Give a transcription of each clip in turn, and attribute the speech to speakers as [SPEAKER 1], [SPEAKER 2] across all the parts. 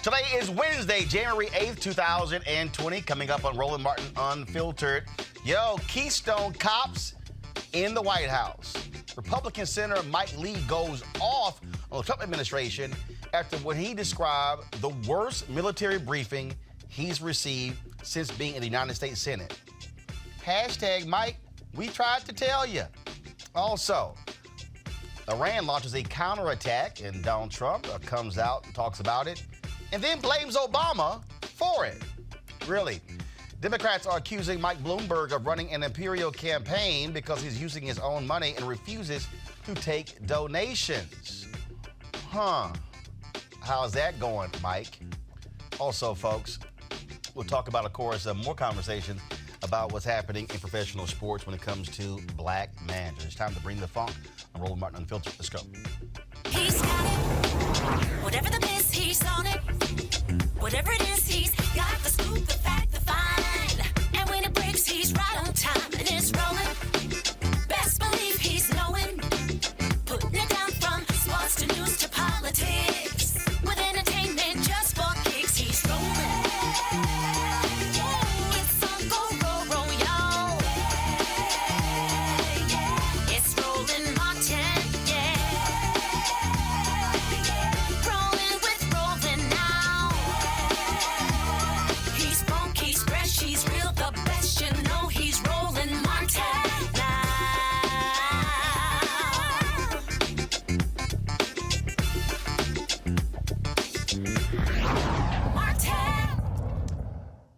[SPEAKER 1] Today is Wednesday, January 8th, 2020. Coming up on Roland Martin Unfiltered. Yo, Keystone cops in the White House. Republican Senator Mike Lee goes off on the Trump administration after what he described the worst military briefing he's received since being in the United States Senate. Hashtag Mike, we tried to tell you. Also, Iran launches a counterattack and Donald Trump comes out and talks about it and then blames Obama for it. Really. Democrats are accusing Mike Bloomberg of running an imperial campaign because he's using his own money and refuses to take donations. How's that going, Mike? Also, folks, we'll talk about, of course, more conversations about what's happening in professional sports when it comes to black managers. It's time to bring the funk on Roland Martin Unfiltered. Let's go.
[SPEAKER 2] He's got it. Whatever the miss, he's on it. Whatever it is, he's got the scoop, the fact, the find. And when it breaks, he's right on time and it's rolling. Best believe he's knowing. Putting it down from sports to news to politics. With entertainment just for kicks, he's rolling. It's on go, roll, y'all. It's Roland Martin, rolling with Roland now. He's funk, he's fresh, he's real, the best, you know he's Roland Martin now.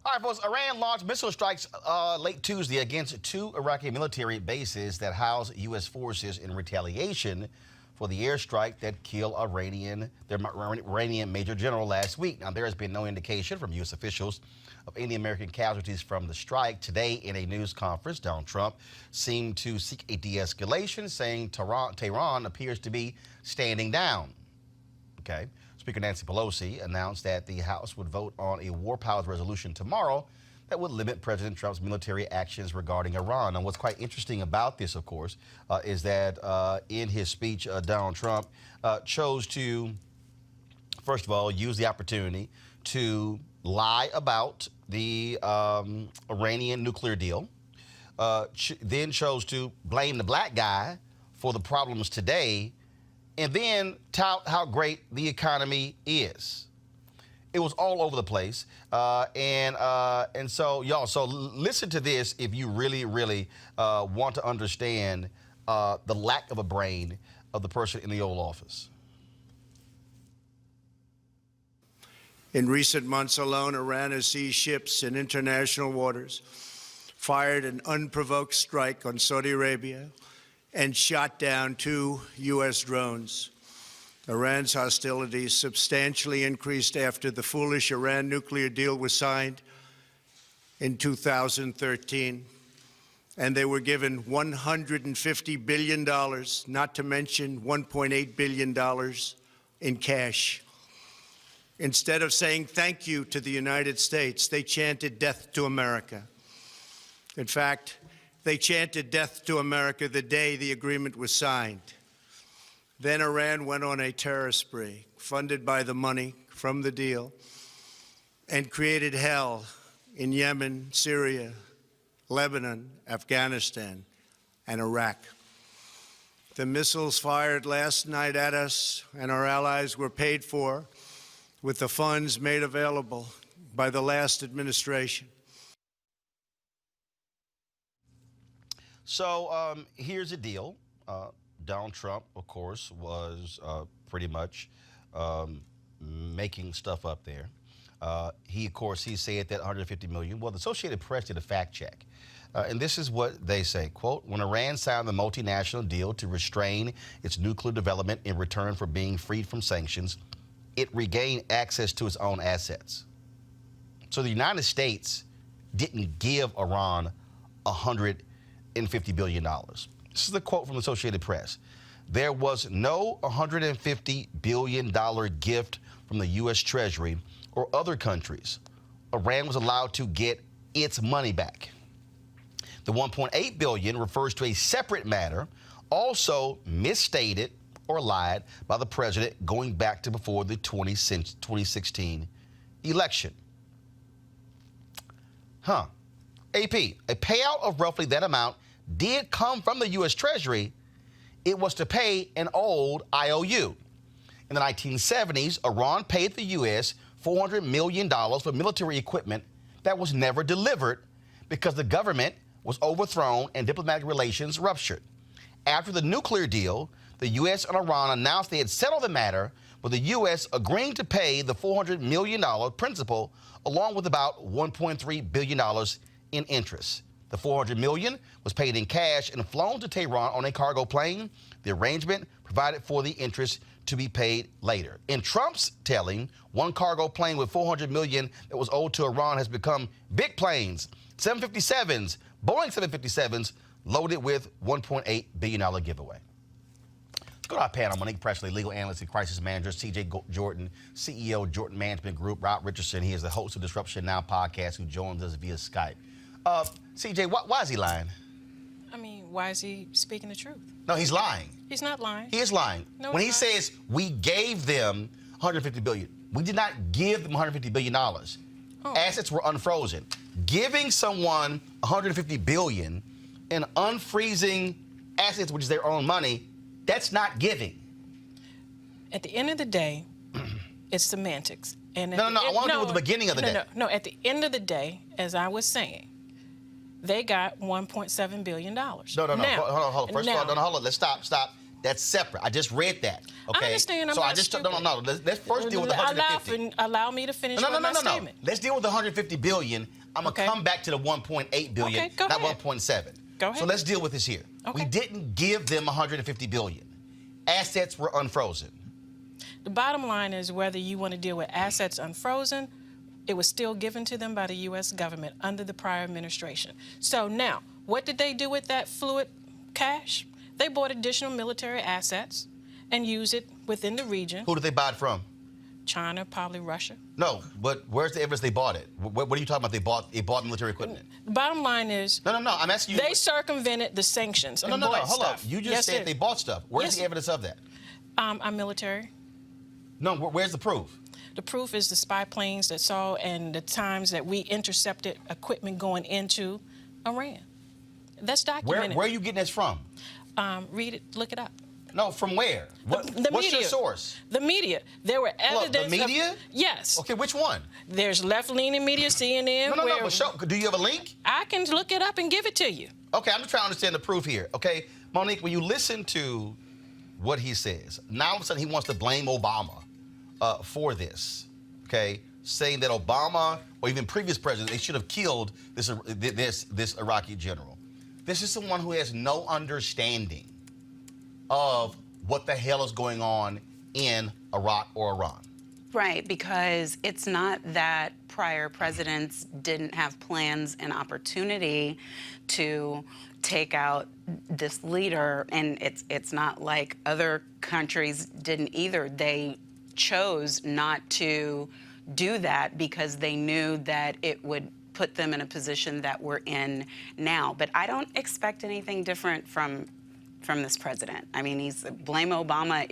[SPEAKER 1] All right, folks, Iran launched missile strikes late Tuesday against two Iraqi military bases that house U.S. forces in retaliation for the airstrike that killed their Iranian major general last week. Now, there has been no indication from U.S. officials of any American casualties from the strike. Today, in a news conference, Donald Trump seemed to seek a de-escalation, saying Tehran appears to be standing down. Okay. Speaker Nancy Pelosi announced that the House would vote on a war powers resolution tomorrow that would limit President Trump's military actions regarding Iran. And what's quite interesting about this, of course, is that in his speech, Donald Trump chose to, first of all, use the opportunity to lie about the Iranian nuclear deal, then chose to blame the black guy for the problems today, and then tout how great the economy is. It was all over the place. And so, y'all, so listen to this if you really, really want to understand the lack of a brain of the person in the Oval Office.
[SPEAKER 3] In recent months alone, Iran has seized ships in international waters, fired an unprovoked strike on Saudi Arabia, and shot down 2 U.S. drones. Iran's hostilities substantially increased after the foolish Iran nuclear deal was signed in 2013, and they were given $150 billion, not to mention $1.8 billion in cash. Instead of saying thank you to the United States, they chanted death to America. In fact, they chanted death to America the day the agreement was signed. Then Iran went on a terror spree, funded by the money from the deal, and created hell in Yemen, Syria, Lebanon, Afghanistan, and Iraq. The missiles fired last night at us and our allies were paid for with the funds made available by the last administration.
[SPEAKER 1] So here's the deal. Donald Trump, of course, was pretty much making stuff up there. He said that $150 million. Well, the Associated Press did a fact check. And this is what they say, quote, when Iran signed the multinational deal to restrain its nuclear development in return for being freed from sanctions, it regained access to its own assets. So the United States didn't give Iran $150 billion. This is a quote from the Associated Press. There was no $150 billion gift from the U.S. Treasury or other countries. Iran was allowed to get its money back. The $1.8 billion refers to a separate matter, also misstated or lied by the president going back to before the 2016 election. AP, a payout of roughly that amount did come from the U.S. Treasury. It was to pay an old IOU. In the 1970s, Iran paid the U.S. $400 million for military equipment that was never delivered because the government was overthrown and diplomatic relations ruptured. After the nuclear deal, the U.S. and Iran announced they had settled the matter, with the U.S. agreeing to pay the $400 million principal along with about $1.3 billion in interest. The $400 million was paid in cash and flown to Tehran on a cargo plane. The arrangement provided for the interest to be paid later. In Trump's telling, one cargo plane with $400 million that was owed to Iran has become big planes, 757s, Boeing 757s, loaded with $1.8 billion giveaway. Let's go to our panel. Monique Presley, legal analyst and crisis manager. C.J. Jordan, CEO, Jordan Management Group. Rob Richardson, he is the host of Disruption Now podcast, who joins us via Skype. C.J., why is he lying?
[SPEAKER 4] I mean, why is he speaking the truth?
[SPEAKER 1] No, he's lying.
[SPEAKER 4] He's not lying.
[SPEAKER 1] He is lying.
[SPEAKER 4] No,
[SPEAKER 1] when he
[SPEAKER 4] he's not.
[SPEAKER 1] says we gave them $150 billion, we did not give them $150 billion. Assets were unfrozen. Giving someone $150 billion and unfreezing assets, which is their own money, that's not giving.
[SPEAKER 4] At the end of the day, it's semantics. And
[SPEAKER 1] No, I want to do with the beginning of the day.
[SPEAKER 4] No, at the end of the day, as I was saying, they got $1.7 billion.
[SPEAKER 1] No.
[SPEAKER 4] Now,
[SPEAKER 1] hold on. First of all, hold on. Let's stop. That's separate. I just read that. Okay.
[SPEAKER 4] I understand. I'm
[SPEAKER 1] so
[SPEAKER 4] not
[SPEAKER 1] I just
[SPEAKER 4] stupid.
[SPEAKER 1] No. Let's first deal with the 150.
[SPEAKER 4] Allow me to finish my statement.
[SPEAKER 1] Let's deal with the 150 billion. I'm gonna come back to the 1.8 billion,
[SPEAKER 4] Okay, go
[SPEAKER 1] not
[SPEAKER 4] ahead.
[SPEAKER 1] 1.7.
[SPEAKER 4] Go ahead.
[SPEAKER 1] So let's deal with this here.
[SPEAKER 4] Okay.
[SPEAKER 1] We didn't give them 150 billion. Assets were unfrozen.
[SPEAKER 4] The bottom line is whether you want to deal with assets unfrozen, it was still given to them by the U.S. government under the prior administration. So now, what did they do with that fluid cash? They bought additional military assets and used it within the region.
[SPEAKER 1] Who did they buy it from?
[SPEAKER 4] China, probably Russia.
[SPEAKER 1] No, but where's the evidence they bought it? What are you talking about? They bought military equipment.
[SPEAKER 4] The bottom line is
[SPEAKER 1] No. I'm asking you.
[SPEAKER 4] they circumvented the sanctions and
[SPEAKER 1] No.
[SPEAKER 4] bought
[SPEAKER 1] Hold up.
[SPEAKER 4] stuff.
[SPEAKER 1] You just
[SPEAKER 4] Yes,
[SPEAKER 1] said
[SPEAKER 4] sir.
[SPEAKER 1] they bought stuff. Where's
[SPEAKER 4] Yes,
[SPEAKER 1] the evidence of that?
[SPEAKER 4] Our military.
[SPEAKER 1] No. Where's the proof?
[SPEAKER 4] The proof is the spy planes that saw and the times that we intercepted equipment going into Iran. That's documented.
[SPEAKER 1] Where are you getting this from?
[SPEAKER 4] Read it, look it up.
[SPEAKER 1] No, from where?
[SPEAKER 4] The
[SPEAKER 1] What's
[SPEAKER 4] media.
[SPEAKER 1] your source?
[SPEAKER 4] The media. There were
[SPEAKER 1] Look,
[SPEAKER 4] evidence.
[SPEAKER 1] the media?
[SPEAKER 4] Yes.
[SPEAKER 1] Okay, which one?
[SPEAKER 4] There's left-leaning media, CNN.
[SPEAKER 1] No,
[SPEAKER 4] where
[SPEAKER 1] but show. Do you have a link?
[SPEAKER 4] I can look it up and give it to you.
[SPEAKER 1] Okay, I'm just trying to understand the proof here. Okay, Monique, when you listen to what he says, now all of a sudden he wants to blame Obama for this. Okay, saying that Obama or even previous presidents, they should have killed this Iraqi general. This is someone who has no understanding of what the hell is going on in Iraq or Iran.
[SPEAKER 5] Right, because it's not that prior presidents didn't have plans and opportunity to take out this leader, and it's not like other countries didn't either. They chose not to do that because they knew that it would put them in a position that we're in now. But I don't expect anything different from this president. I mean, blame Obama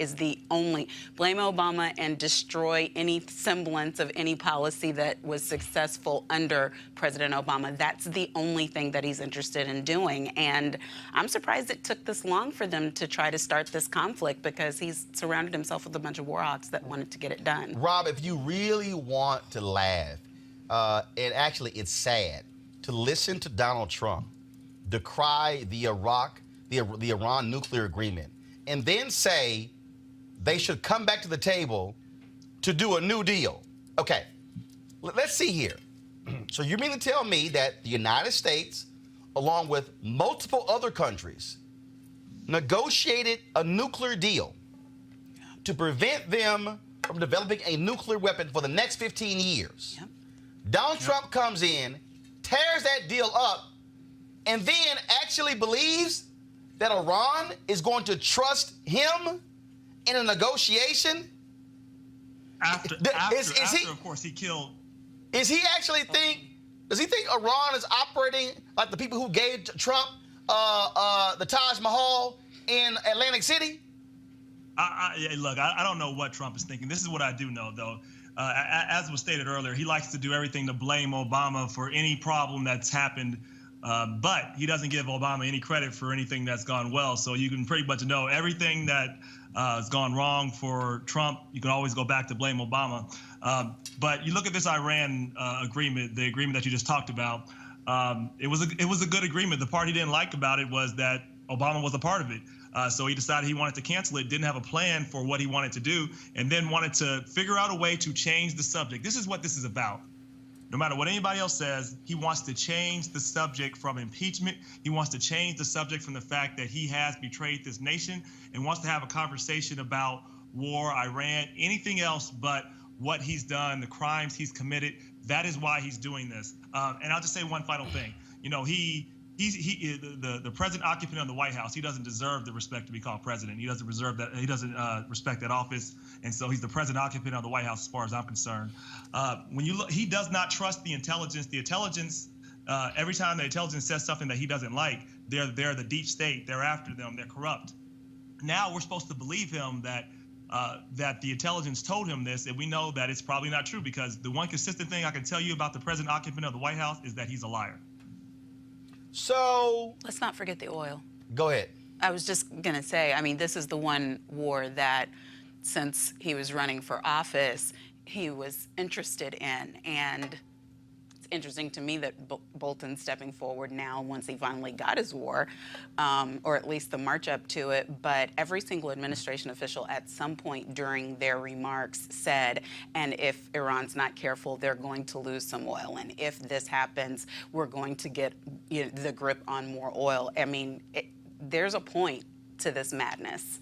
[SPEAKER 5] and destroy any semblance of any policy that was successful under President Obama. That's the only thing that he's interested in doing. And I'm surprised it took this long for them to try to start this conflict, because he's surrounded himself with a bunch of war hawks that wanted to get it done.
[SPEAKER 1] Rob, if you really want to laugh, and actually it's sad, to listen to Donald Trump decry the Iran nuclear agreement, and then say they should come back to the table to do a new deal. Okay, let's see here. So you mean to tell me that the United States, along with multiple other countries, negotiated a nuclear deal to prevent them from developing a nuclear weapon for the next 15 years?
[SPEAKER 5] Yep.
[SPEAKER 1] Donald Trump comes in, tears that deal up, and then actually believes that Iran is going to trust him in a negotiation?
[SPEAKER 6] After, of course, he killed.
[SPEAKER 1] Does he think Iran is operating like the people who gave Trump the Taj Mahal in Atlantic City?
[SPEAKER 6] Look, I don't know what Trump is thinking. This is what I do know, though. As was stated earlier, he likes to do everything to blame Obama for any problem that's happened, but he doesn't give Obama any credit for anything that's gone well. So you can pretty much know everything that has gone wrong for Trump. You can always go back to blame Obama. But you look at this Iran agreement, the agreement that you just talked about. It was a good agreement. The part he didn't like about it was that Obama was a part of it. So he decided he wanted to cancel it, didn't have a plan for what he wanted to do, and then wanted to figure out a way to change the subject. This is what this is about. No matter what anybody else says, he wants to change the subject from impeachment. He wants to change the subject from the fact that he has betrayed this nation and wants to have a conversation about war, Iran, anything else but what he's done, the crimes he's committed. That is why he's doing this. And I'll just say one final thing. You know, the president occupant of the White House. He doesn't deserve the respect to be called president. He doesn't reserve that. He doesn't respect that office, and so he's the president occupant of the White House, as far as I'm concerned. When you look, he does not trust the intelligence. The intelligence, every time the intelligence says something that he doesn't like, they're the deep state. They're after them. They're corrupt. Now we're supposed to believe him that the intelligence told him this, and we know that it's probably not true, because the one consistent thing I can tell you about the president occupant of the White House is that he's a liar.
[SPEAKER 1] So
[SPEAKER 5] Let's not forget the oil.
[SPEAKER 1] go ahead.
[SPEAKER 5] I was just going to say, I mean, this is the one war that, since he was running for office, he was interested in. And it's interesting to me that Bolton's stepping forward now once he finally got his war, or at least the march up to it. But every single administration official at some point during their remarks said, and if Iran's not careful, they're going to lose some oil. And if this happens, we're going to get the grip on more oil. I mean, there's a point to this madness.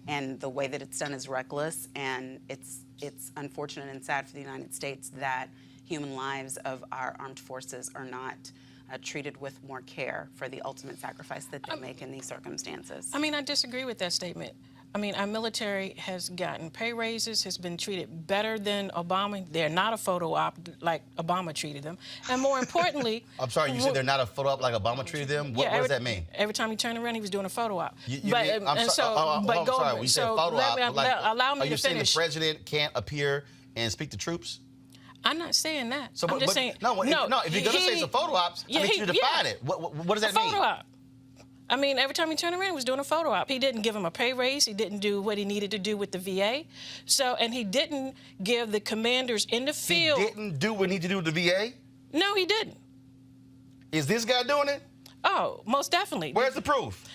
[SPEAKER 5] And the way that it's done is reckless. And it's unfortunate and sad for the United States that human lives of our armed forces are not treated with more care for the ultimate sacrifice that they make in these circumstances.
[SPEAKER 4] I mean, I disagree with that statement. I mean, our military has gotten pay raises, has been treated better than Obama. They're not a photo op like Obama treated them. And more importantly...
[SPEAKER 1] I'm sorry, you said they're not a photo op like Obama treated them? What does that mean?
[SPEAKER 4] Every time he turned around, he was doing a photo op.
[SPEAKER 1] I'm sorry, when you said photo op,
[SPEAKER 4] allow me
[SPEAKER 1] are you
[SPEAKER 4] to
[SPEAKER 1] saying
[SPEAKER 4] finish.
[SPEAKER 1] the president can't appear and speak to troops?
[SPEAKER 4] I'm not saying that.
[SPEAKER 1] So,
[SPEAKER 4] I'm just saying...
[SPEAKER 1] No, if you're going to say it's a photo op, I need you to define it. What does that mean?
[SPEAKER 4] Photo op. I mean, every time he turned around, he was doing a photo op. He didn't give him a pay raise. He didn't do what he needed to do with the VA. So, and he didn't give the commanders in the field...
[SPEAKER 1] He didn't do what he needed to do with the VA?
[SPEAKER 4] No, he didn't.
[SPEAKER 1] Is this guy doing it?
[SPEAKER 4] Oh, most definitely.
[SPEAKER 1] Where's the proof?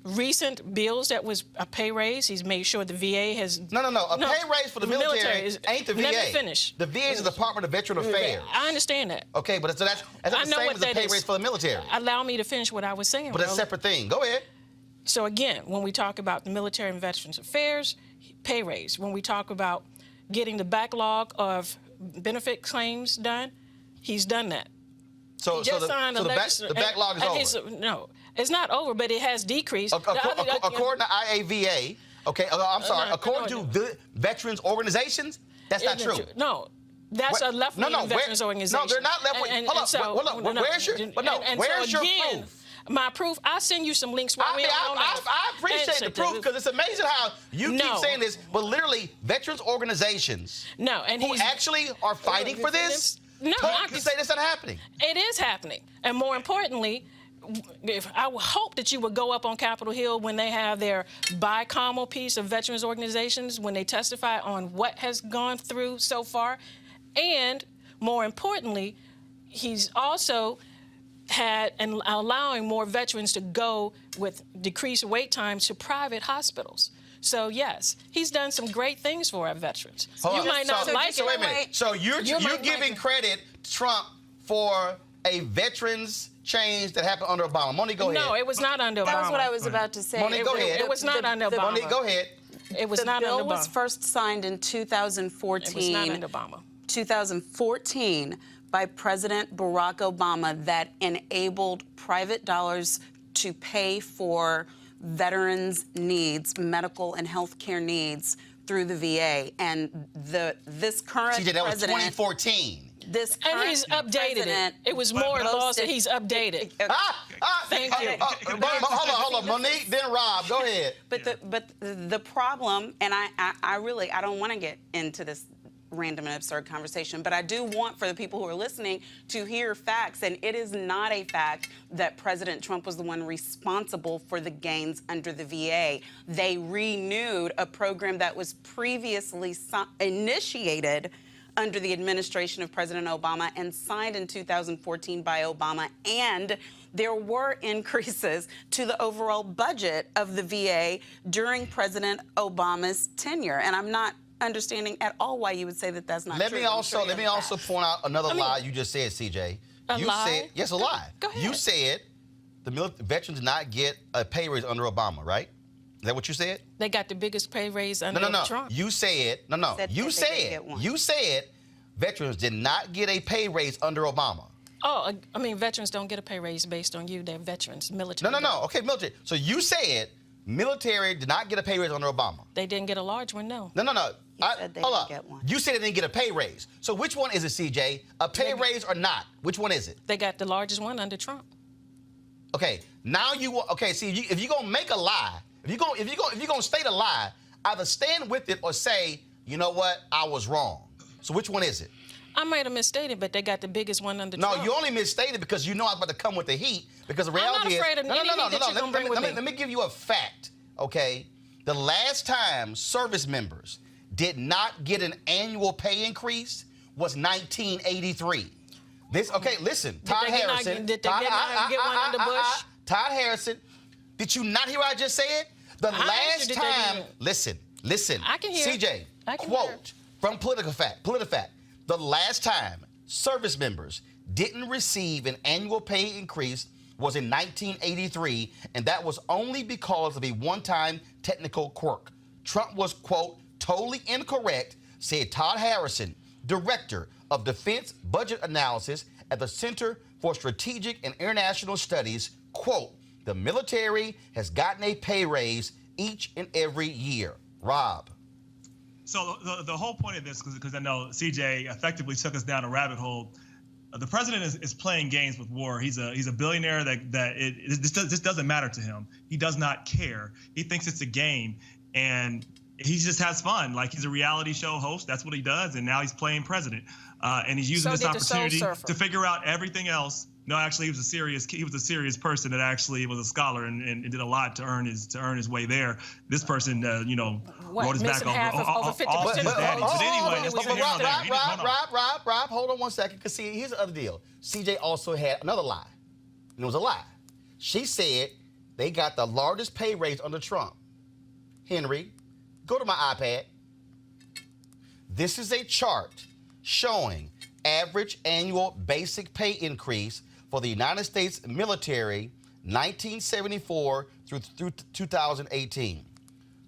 [SPEAKER 4] Recent bills that was a pay raise. He's made sure the VA has...
[SPEAKER 1] No. A pay raise for the military ain't the VA.
[SPEAKER 4] Let me finish.
[SPEAKER 1] The VA is the Department of Veteran Affairs.
[SPEAKER 4] I understand that.
[SPEAKER 1] Okay, but that's not the same as a pay raise for the military.
[SPEAKER 4] Allow me to finish what I was saying.
[SPEAKER 1] But it's a separate thing. Go ahead.
[SPEAKER 4] So again, when we talk about the Military and Veterans Affairs, pay raise. When we talk about getting the backlog of benefit claims done, he's done that.
[SPEAKER 1] So the backlog is over?
[SPEAKER 4] No, it's not over, but it has decreased.
[SPEAKER 1] According to IAVA, according to the veterans organizations, that's not true.
[SPEAKER 4] No. That's a left-wing veterans organization.
[SPEAKER 1] No, they're not left-wing. Hold up. Where's your proof?
[SPEAKER 4] My proof, I'll send you some links while we're on that.
[SPEAKER 1] I appreciate the proof, because it's amazing how you keep saying this, but literally veterans organizations who actually are fighting for this can say this not happening.
[SPEAKER 4] It is happening. And more importantly, I would hope that you would go up on Capitol Hill when they have their bicameral piece of veterans organizations, when they testify on what has gone through so far. And more importantly, he's also had and allowing more veterans to go with decreased wait times to private hospitals. So yes, he's done some great things for our veterans. You might not like it.
[SPEAKER 1] Wait a minute. So you're giving credit to Trump for a veterans change that happened under Obama. Monique, go ahead.
[SPEAKER 4] No, it was not under Obama.
[SPEAKER 7] That was what I was about to say.
[SPEAKER 1] Monique, go ahead.
[SPEAKER 4] It was not under Obama.
[SPEAKER 1] Monique, go ahead.
[SPEAKER 4] It was not under Obama.
[SPEAKER 7] The bill was first signed in 2014.
[SPEAKER 4] It was not under Obama.
[SPEAKER 7] 2014 by President Barack Obama that enabled private dollars to pay for veterans' needs, medical and health care needs through the VA. And this current
[SPEAKER 1] CJ, that was
[SPEAKER 7] president...
[SPEAKER 1] 2014.
[SPEAKER 7] this
[SPEAKER 4] And
[SPEAKER 7] current
[SPEAKER 4] he's updated
[SPEAKER 7] president
[SPEAKER 4] it. It was more laws that
[SPEAKER 7] posted-
[SPEAKER 4] he's updated. Thank you.
[SPEAKER 1] Hold on, Monique, then Rob. Go ahead.
[SPEAKER 7] But the problem, and I really don't want to get into this random and absurd conversation, but I do want for the people who are listening to hear facts, and it is not a fact that President Trump was the one responsible for the gains under the VA. They renewed a program that was previously initiated under the administration of President Obama and signed in 2014 by Obama, and there were increases to the overall budget of the VA during President Obama's tenure. And I'm not understanding at all why you would say that that's not
[SPEAKER 1] Let
[SPEAKER 7] true.
[SPEAKER 1] me also point out another lie you just said, CJ. You
[SPEAKER 4] lie?
[SPEAKER 1] said yes, a lie.
[SPEAKER 4] Go ahead.
[SPEAKER 1] You said the veterans did not get a pay raise under Obama, right? Is that what you said?
[SPEAKER 4] They got the biggest pay raise under
[SPEAKER 1] No.
[SPEAKER 4] Trump.
[SPEAKER 1] You said You said veterans did not get a pay raise under Obama.
[SPEAKER 4] Oh, I mean, veterans don't get a pay raise based on you. They're veterans, military.
[SPEAKER 1] No. Okay, military. So you said military did not get a pay raise under Obama.
[SPEAKER 4] They didn't get a large one, no.
[SPEAKER 1] No.
[SPEAKER 7] said they
[SPEAKER 1] Hold
[SPEAKER 7] didn't
[SPEAKER 1] up.
[SPEAKER 7] get one.
[SPEAKER 1] You said they didn't get a pay raise. So which one is it, CJ? A pay raise or not? Which one is it?
[SPEAKER 4] They got the largest one under Trump.
[SPEAKER 1] Okay. Now see, if you're gonna make a lie, if you're gonna state a lie, either stand with it or say, you know what, I was wrong. So which one is it?
[SPEAKER 4] I might have misstated, but they got the biggest one under Trump.
[SPEAKER 1] No, you only misstated because you know I was about to come with the heat. Because the reality
[SPEAKER 4] not afraid of any heat that you're gonna bring with me.
[SPEAKER 1] Let me give you a fact, okay? The last time service members did not get an annual pay increase was 1983. Listen, Todd Harrison.
[SPEAKER 4] Did they not get one under Bush?
[SPEAKER 1] Todd Harrison, did you not hear what I just said? The last time, listen.
[SPEAKER 4] I can hear.
[SPEAKER 1] CJ,
[SPEAKER 4] I can
[SPEAKER 1] quote
[SPEAKER 4] hear.
[SPEAKER 1] from PolitiFact. The last time service members didn't receive an annual pay increase was in 1983, and that was only because of a one-time technical quirk. Trump was, quote, totally incorrect, said Todd Harrison, director of Defense Budget Analysis at the Center for Strategic and International Studies, quote, the military has gotten a pay raise each and every year. Rob.
[SPEAKER 6] So the whole point of this, because I know CJ effectively took us down a rabbit hole, the president is playing games with war. He's a billionaire this doesn't matter to him. He does not care. He thinks it's a game, and he just has fun. Like, he's a reality show host. That's what he does, and now he's playing president. And he's using this opportunity to figure out everything else. No, actually, he was a serious person that actually was a scholar and did a lot to earn his way there. This person, wrote his back
[SPEAKER 4] over 50%
[SPEAKER 6] his daddy. But anyway,
[SPEAKER 1] Rob, hold on one second, because see, here's the other deal. CJ also had another lie, and it was a lie. She said they got the largest pay raise under Trump. Henry, go to my iPad. This is a chart showing average annual basic pay increase for the United States military 1974 through 2018.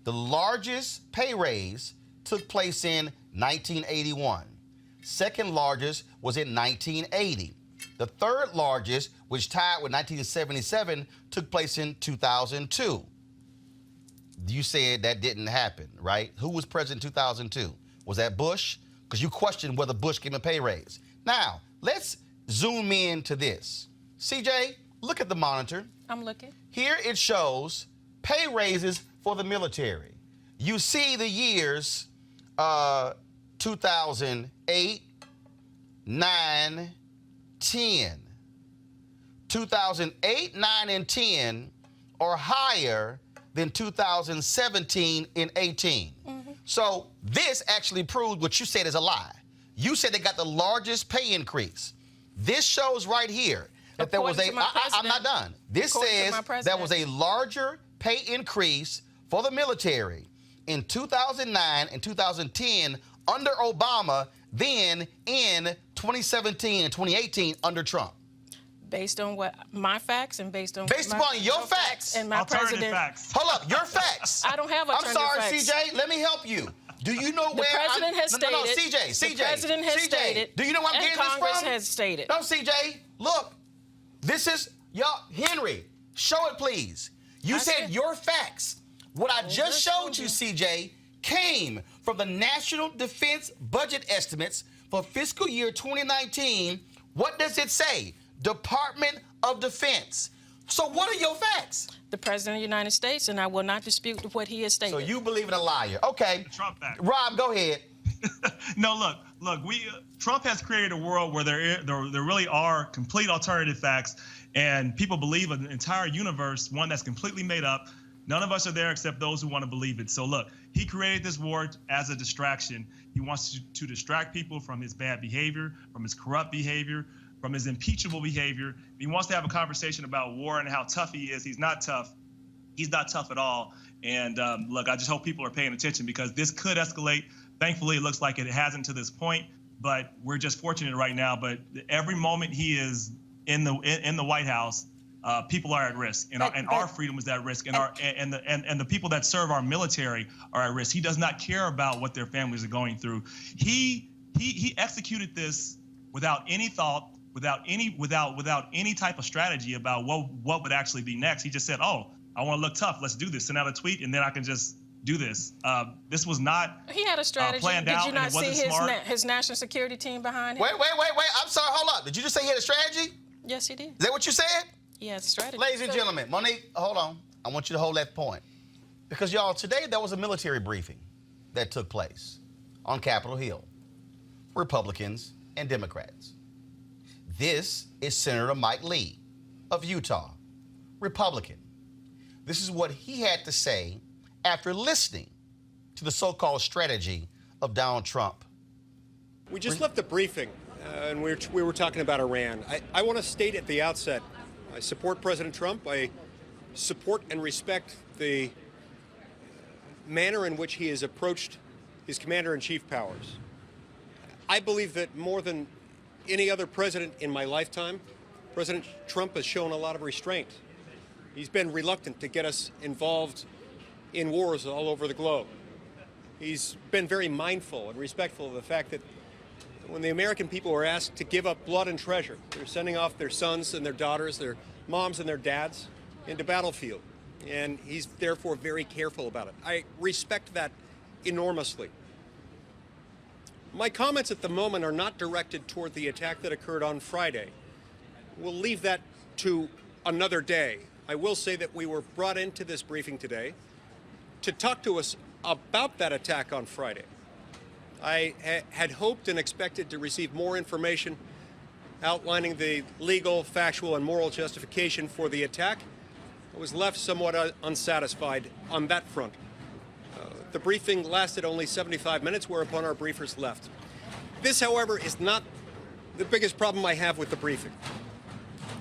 [SPEAKER 1] The largest pay raise took place in 1981. Second largest was in 1980. The third largest, which tied with 1977, took place in 2002. You said that didn't happen, right? Who was president in 2002? Was that Bush? Because you questioned whether Bush gave him a pay raise. Now, let's zoom in to this. CJ, look at the monitor.
[SPEAKER 4] I'm looking.
[SPEAKER 1] Here it shows pay raises for the military. You see the years 2008, 9, 10. 2008, 9, and 10 are higher than 2017 and 18. Mm-hmm. So this actually proves what you said is a lie. You said they got the largest pay increase. This shows right here that there was I'm not done. This says there was a larger pay increase for the military in 2009 and 2010 under Obama than in 2017 and 2018 under Trump.
[SPEAKER 4] Based on what my facts and based upon
[SPEAKER 1] your facts
[SPEAKER 4] and my president.
[SPEAKER 6] Facts.
[SPEAKER 1] Hold up, your facts.
[SPEAKER 4] I don't have alternative
[SPEAKER 1] facts. I'm sorry,
[SPEAKER 4] facts.
[SPEAKER 1] CJ. Let me help you. Do you know
[SPEAKER 4] The
[SPEAKER 1] where
[SPEAKER 4] president has stated.
[SPEAKER 1] No, CJ.
[SPEAKER 4] The president has stated.
[SPEAKER 1] Do you know where I'm getting this from?
[SPEAKER 4] Congress has stated.
[SPEAKER 1] No, CJ. Look, this is Henry. Show it, please. You said your facts. What I just showed you, CJ, came from the National Defense Budget Estimates for fiscal year 2019, what does it say? Department of Defense. So what are your facts?
[SPEAKER 4] The President of the United States, and I will not dispute what he has stated.
[SPEAKER 1] So you believe in a liar. Okay.
[SPEAKER 6] Trump fact.
[SPEAKER 1] Rob, go ahead.
[SPEAKER 6] No, look. Trump has created a world where there really are complete alternative facts, and people believe an entire universe, one that's completely made up. None of us are there except those who want to believe it. So look, he created this war as a distraction. He wants to distract people from his bad behavior, from his corrupt behavior, from his impeachable behavior. He wants to have a conversation about war and how tough he is. He's not tough. He's not tough at all. And look, I just hope people are paying attention because this could escalate. Thankfully, it looks like it hasn't to this point, but we're just fortunate right now. But every moment he is in the White House, people are at risk, and our freedom is at risk, and the people that serve our military are at risk. He does not care about what their families are going through. He executed this without any thought, without any type of strategy about what would actually be next. He just said, "Oh, I want to look tough. Let's do this. Send out a tweet, and then I can just do this." This was not
[SPEAKER 4] He had a strategy.
[SPEAKER 6] planned
[SPEAKER 4] Did
[SPEAKER 6] out,
[SPEAKER 4] you not
[SPEAKER 6] and it wasn't
[SPEAKER 4] see
[SPEAKER 6] smart.
[SPEAKER 4] his national security team behind him?
[SPEAKER 1] Wait. I'm sorry, hold up. Did you just say he had a strategy?
[SPEAKER 4] Yes, he did.
[SPEAKER 1] Is that what you said?
[SPEAKER 4] He has a strategy.
[SPEAKER 1] Ladies and gentlemen, Monique, hold on. I want you to hold that point. Because, y'all, today there was a military briefing that took place on Capitol Hill. Republicans and Democrats. This is Senator Mike Lee of Utah, Republican. This is what he had to say after listening to the so-called strategy of Donald Trump.
[SPEAKER 8] We just left the briefing, and we were talking about Iran. I want to state at the outset, I support President Trump. I support and respect the manner in which he has approached his commander-in-chief powers. I believe that more than any other president in my lifetime, President Trump has shown a lot of restraint. He's been reluctant to get us involved in wars all over the globe. He's been very mindful and respectful of the fact that when the American people were asked to give up blood and treasure, they're sending off their sons and their daughters, their moms and their dads into battlefield. And he's therefore very careful about it. I respect that enormously. My comments at the moment are not directed toward the attack that occurred on Friday. We'll leave that to another day. I will say that we were brought into this briefing today to talk to us about that attack on Friday. I had hoped and expected to receive more information outlining the legal, factual, and moral justification for the attack. I was left somewhat unsatisfied on that front. The briefing lasted only 75 minutes, whereupon our briefers left. This, however, is not the biggest problem I have with the briefing,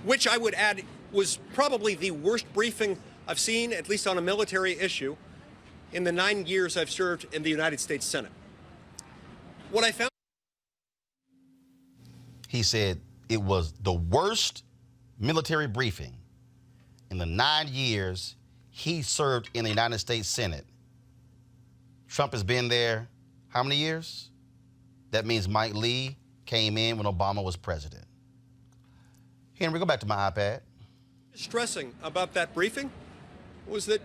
[SPEAKER 8] which I would add was probably the worst briefing I've seen, at least on a military issue, in the 9 years I've served in the United States Senate. What I found...
[SPEAKER 1] He said it was the worst military briefing in the 9 years he served in the United States Senate. Trump has been there how many years? That means Mike Lee came in when Obama was president. Henry, go back to my iPad.
[SPEAKER 8] Stressing about that briefing was that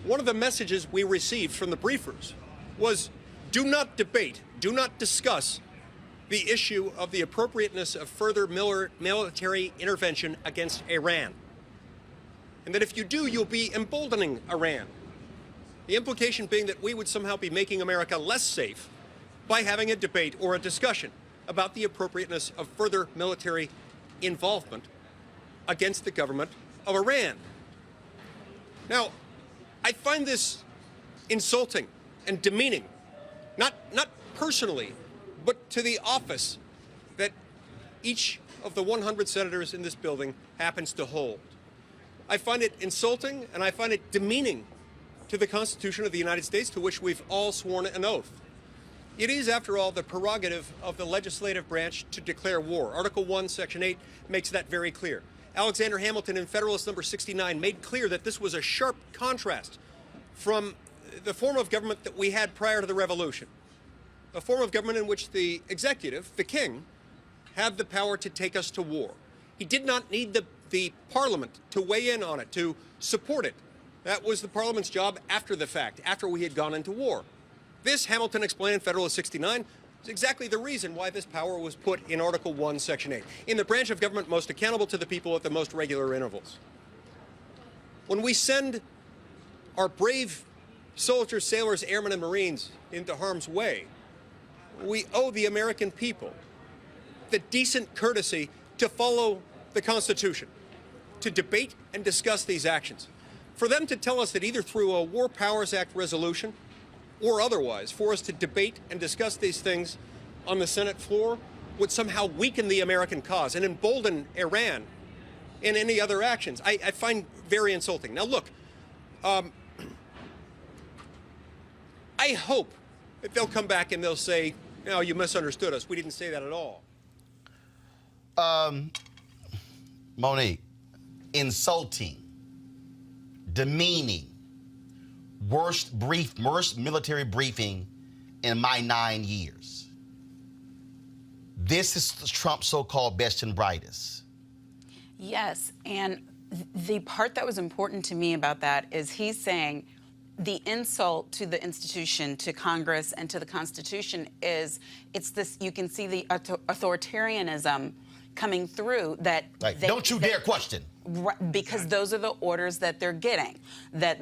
[SPEAKER 8] one of the messages we received from the briefers was do not debate, do not discuss the issue of the appropriateness of further military intervention against Iran. And that if you do, you'll be emboldening Iran. The implication being that we would somehow be making America less safe by having a debate or a discussion about the appropriateness of further military involvement against the government of Iran. Now, I find this insulting and demeaning, not personally, but to the office that each of the 100 senators in this building happens to hold. I find it insulting and I find it demeaning to the Constitution of the United States, to which we've all sworn an oath. It is, after all, the prerogative of the legislative branch to declare war. Article 1, Section 8 makes that very clear. Alexander Hamilton in Federalist Number 69 made clear that this was a sharp contrast from the form of government that we had prior to the Revolution, a form of government in which the executive, the king, had the power to take us to war. He did not need the Parliament to weigh in on it, to support it. That was the Parliament's job after the fact, after we had gone into war. This, Hamilton explained in Federalist 69, It's exactly the reason why this power was put in Article 1, Section 8, in the branch of government most accountable to the people at the most regular intervals. When we send our brave soldiers, sailors, airmen, and Marines into harm's way, we owe the American people the decent courtesy to follow the Constitution, to debate and discuss these actions. For them to tell us that either through a War Powers Act resolution or otherwise, for us to debate and discuss these things on the Senate floor would somehow weaken the American cause and embolden Iran in any other actions, I find very insulting. Now, look, I hope that they'll come back and they'll say, no, you misunderstood us. We didn't say that at all.
[SPEAKER 1] Monique, insulting, demeaning, worst military briefing in my 9 years. This is Trump's so-called best and brightest.
[SPEAKER 7] Yes, and the part that was important to me about that is he's saying the insult to the institution, to Congress, and to the Constitution is, it's this, you can see the authoritarianism coming through that
[SPEAKER 1] Like, don't you dare question.
[SPEAKER 7] Because those are the orders that they're getting, that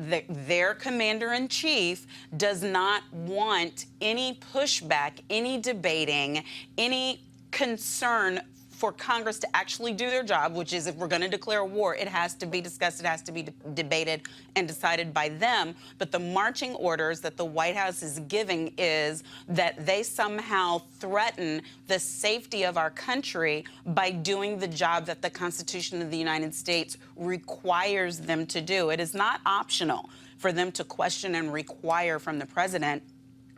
[SPEAKER 7] their commander-in-chief does not want any pushback, any debating, any concern for Congress to actually do their job, which is if we're going to declare a war, it has to be discussed, it has to be debated and decided by them. But the marching orders that the White House is giving is that they somehow threaten the safety of our country by doing the job that the Constitution of the United States requires them to do. It is not optional for them to question and require from the president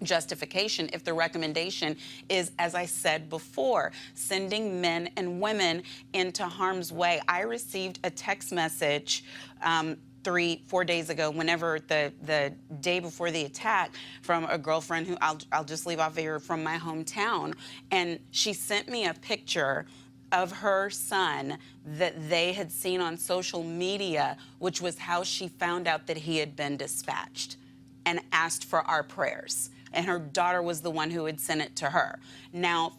[SPEAKER 7] justification if the recommendation is, as I said before, sending men and women into harm's way. I received a text message 3-4 days ago, whenever the day before the attack, from a girlfriend who I'll just leave off here, from my hometown, and she sent me a picture of her son that they had seen on social media, which was how she found out that he had been dispatched, and asked for our prayers. And her daughter was the one who had sent it to her. Now,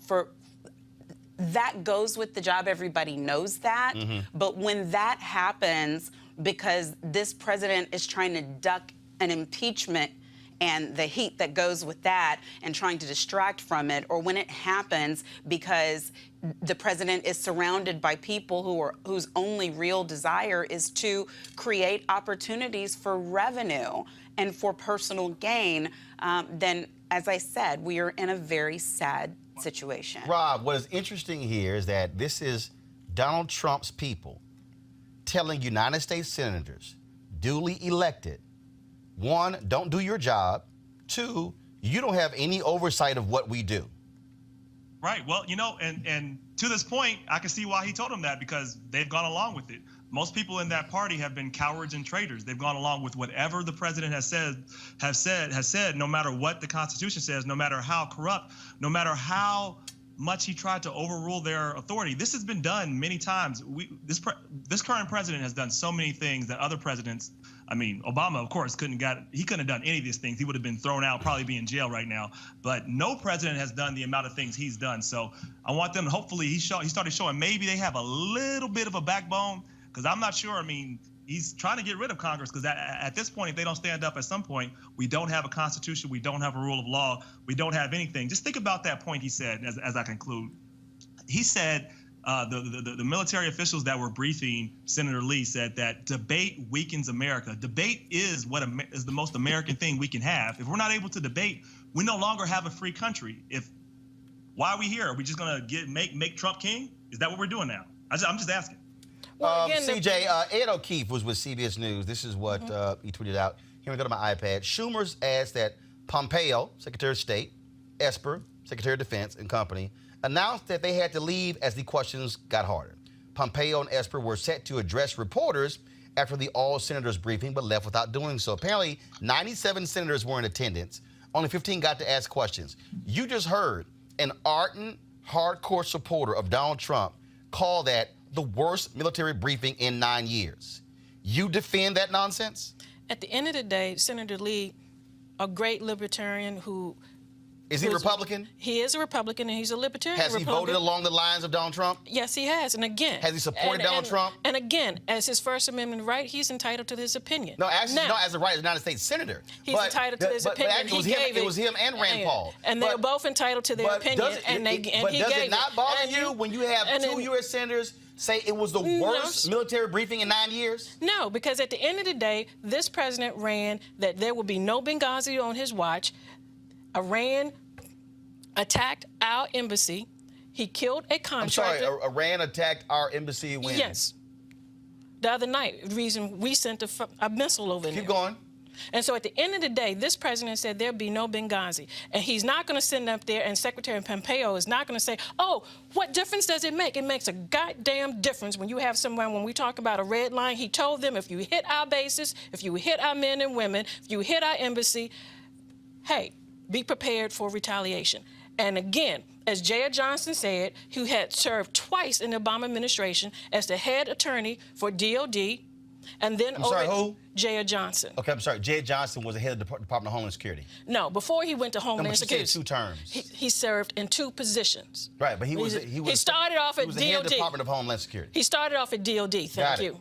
[SPEAKER 7] that goes with the job. Everybody knows that. But when that happens, because this president is trying to duck an impeachment and the heat that goes with that and trying to distract from it, or when it happens because the president is surrounded by people whose only real desire is to create opportunities for revenue and for personal gain, then, as I said, we are in a very sad situation.
[SPEAKER 1] Rob, what is interesting here is that this is Donald Trump's people telling United States senators, duly elected, 1, don't do your job. 2, you don't have any oversight of what we do.
[SPEAKER 6] Right. Well, you know, and to this point, I can see why he told them that, because they've gone along with it. Most people in that party have been cowards and traitors. They've gone along with whatever the president has said, no matter what the Constitution says, no matter how corrupt, no matter how much he tried to overrule their authority. This has been done many times. This current president has done so many things that other presidents, I mean, Obama, of course, couldn't have done any of these things. He would have been thrown out, probably be in jail right now. But no president has done the amount of things he's done. So I want them, hopefully he started showing maybe they have a little bit of a backbone, because I'm not sure. I mean, he's trying to get rid of Congress, because at this point, if they don't stand up at some point, we don't have a constitution, we don't have a rule of law, we don't have anything. Just think about that point he said, as I conclude. He said, the military officials that were briefing Senator Lee said that debate weakens America. Debate is is the most American thing we can have. If we're not able to debate, we no longer have a free country. Why are we here? Are we just gonna make Trump king? Is that what we're doing now? I'm just asking.
[SPEAKER 4] Well, again,
[SPEAKER 1] CJ, Ed O'Keefe was with CBS News. This is what he tweeted out. Here we go to my iPad. Schumer adds that Pompeo, Secretary of State, Esper, Secretary of Defense, and company, announced that they had to leave as the questions got harder. Pompeo and Esper were set to address reporters after the all-senators briefing, but left without doing so. Apparently, 97 senators were in attendance. Only 15 got to ask questions. You just heard an ardent, hardcore supporter of Donald Trump call that the worst military briefing in 9 years. You defend that nonsense?
[SPEAKER 4] At the end of the day, Senator Lee, a great libertarian who
[SPEAKER 1] Is he Republican?
[SPEAKER 4] He is a Republican, and he's a libertarian
[SPEAKER 1] Has he
[SPEAKER 4] Republican.
[SPEAKER 1] voted along the lines of Donald Trump?
[SPEAKER 4] Yes, he has. And again,
[SPEAKER 1] Has he supported Donald Trump?
[SPEAKER 4] And again, as his First Amendment right, he's entitled to his opinion.
[SPEAKER 1] No, actually,
[SPEAKER 4] now,
[SPEAKER 1] no, as a right, as a United States senator.
[SPEAKER 4] He's entitled to his opinion.
[SPEAKER 1] But it was him and Rand Paul.
[SPEAKER 4] And they're both entitled to their opinion.
[SPEAKER 1] But does it not bother you when you have two U.S. senators say it was the worst military briefing in 9 years?
[SPEAKER 4] No, because at the end of the day, this president ran that there would be no Benghazi on his watch. Iran attacked our embassy. He killed a contractor.
[SPEAKER 1] I'm sorry, Iran attacked our embassy when?
[SPEAKER 4] Yes. The other night, the reason we sent a missile over there.
[SPEAKER 1] Keep going.
[SPEAKER 4] And so at the end of the day, this president said there'll be no Benghazi. And he's not going to send up there, and Secretary Pompeo is not going to say, oh, what difference does it make? It makes a goddamn difference when you have someone, when we talk about a red line, he told them, if you hit our bases, if you hit our men and women, if you hit our embassy, hey, be prepared for retaliation. And again, as Jaya Johnson said, who had served twice in the Obama administration as the head attorney for DOD, and then
[SPEAKER 1] who?
[SPEAKER 4] Jaya Johnson.
[SPEAKER 1] Okay, I'm sorry. Jaya Johnson was the head of the Department of Homeland Security.
[SPEAKER 4] No, before he went to Homeland
[SPEAKER 1] but
[SPEAKER 4] Security.
[SPEAKER 1] You said 2 terms.
[SPEAKER 4] He served in 2 positions.
[SPEAKER 1] Right, but he
[SPEAKER 4] started off at
[SPEAKER 1] the
[SPEAKER 4] DOD.
[SPEAKER 1] head of the Department of Homeland Security.
[SPEAKER 4] He started off at DOD, thank you.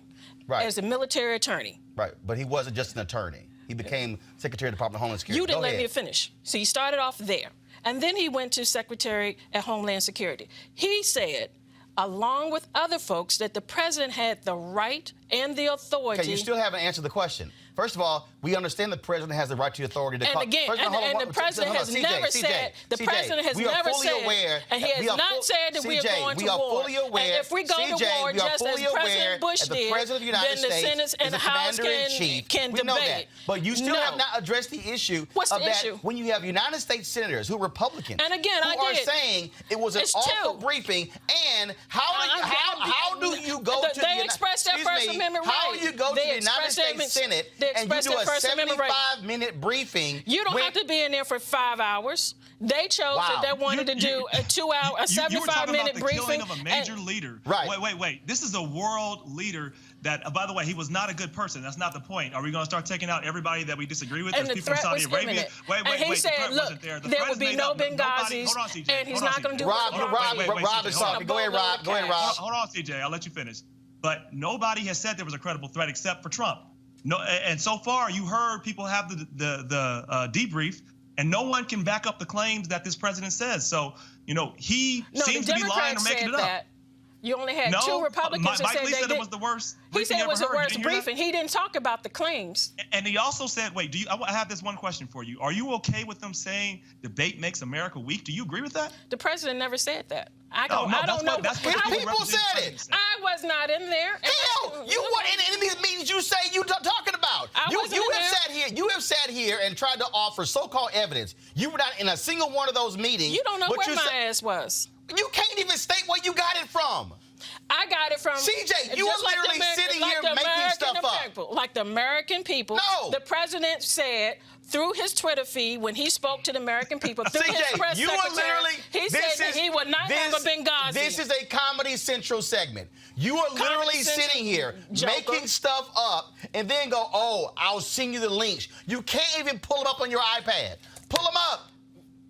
[SPEAKER 1] Right.
[SPEAKER 4] As a military attorney.
[SPEAKER 1] Right, but he wasn't just an attorney. He became Secretary of the Department of Homeland Security.
[SPEAKER 4] You didn't let me finish. So he started off there. And then he went to Secretary at Homeland Security. He said, along with other folks, that the president had the right and the authority.
[SPEAKER 1] Okay, you still haven't answered the question. First of all, we understand the president has the right to authority to
[SPEAKER 4] and
[SPEAKER 1] call.
[SPEAKER 4] Again, the president has never said, the president has never said, and he has not said that we are going to war.
[SPEAKER 1] Fully aware,
[SPEAKER 4] and if we go to war, just as President Bush did, then the Senate and the House can debate.
[SPEAKER 1] Know that. But you still have not addressed the issue
[SPEAKER 4] What's
[SPEAKER 1] of
[SPEAKER 4] the
[SPEAKER 1] that
[SPEAKER 4] issue?
[SPEAKER 1] when you have United States senators who are Republicans
[SPEAKER 4] and again,
[SPEAKER 1] who are saying it was an awful briefing, and how do you go to
[SPEAKER 4] they express their First Amendment right.
[SPEAKER 1] How you go to the United States Senate and you do a 75-minute briefing?
[SPEAKER 4] You don't have to be in there for 5 hours. They chose that they wanted to do a 2-hour, a 75-minute briefing.
[SPEAKER 6] Killing of a major leader.
[SPEAKER 1] Right.
[SPEAKER 6] Wait. This is a world leader that, by the way, he was not a good person. That's not the point. Are we going to start taking out everybody that we disagree with?
[SPEAKER 4] And
[SPEAKER 6] There's people in Saudi Arabia. Wait.
[SPEAKER 4] And he said, look, there will be no Benghazis, and he's not going to do
[SPEAKER 1] Rob is talking. Go ahead, Rob.
[SPEAKER 6] Hold on, CJ. I'll let you finish. But nobody has said there was a credible threat except for Trump. No, and so far you heard people have the debrief, and no one can back up the claims that this president says. So he seems to be lying or making it up.
[SPEAKER 4] You only had 2 Republicans
[SPEAKER 6] Mike
[SPEAKER 4] who
[SPEAKER 6] Lee said it was the worst.
[SPEAKER 4] He said it was the worst
[SPEAKER 6] briefing.
[SPEAKER 4] briefing. He didn't talk about the claims.
[SPEAKER 6] And he also said, wait, I have this one question for you. Are you okay with them saying debate makes America weak? Do you agree with that?
[SPEAKER 4] The president never said that. I
[SPEAKER 6] don't know.
[SPEAKER 1] That's what people said it.
[SPEAKER 4] I was not in there.
[SPEAKER 1] Hell, you weren't in any of these meetings you say you talking about. You have sat here and tried to offer so-called evidence. You were not in a single one of those meetings.
[SPEAKER 4] You don't know where my ass was.
[SPEAKER 1] You can't even state where you got it from.
[SPEAKER 4] I got it from
[SPEAKER 1] CJ. You were literally sitting here making stuff up.
[SPEAKER 4] Like the American people.
[SPEAKER 1] No.
[SPEAKER 4] The president said through his Twitter feed when he spoke to the American people, through his press secretary, he said that he would not have a Benghazi.
[SPEAKER 1] This is a Comedy Central segment. You are literally sitting here making stuff up and then go, oh, I'll send you the links. You can't even pull them up on your iPad. Pull them up.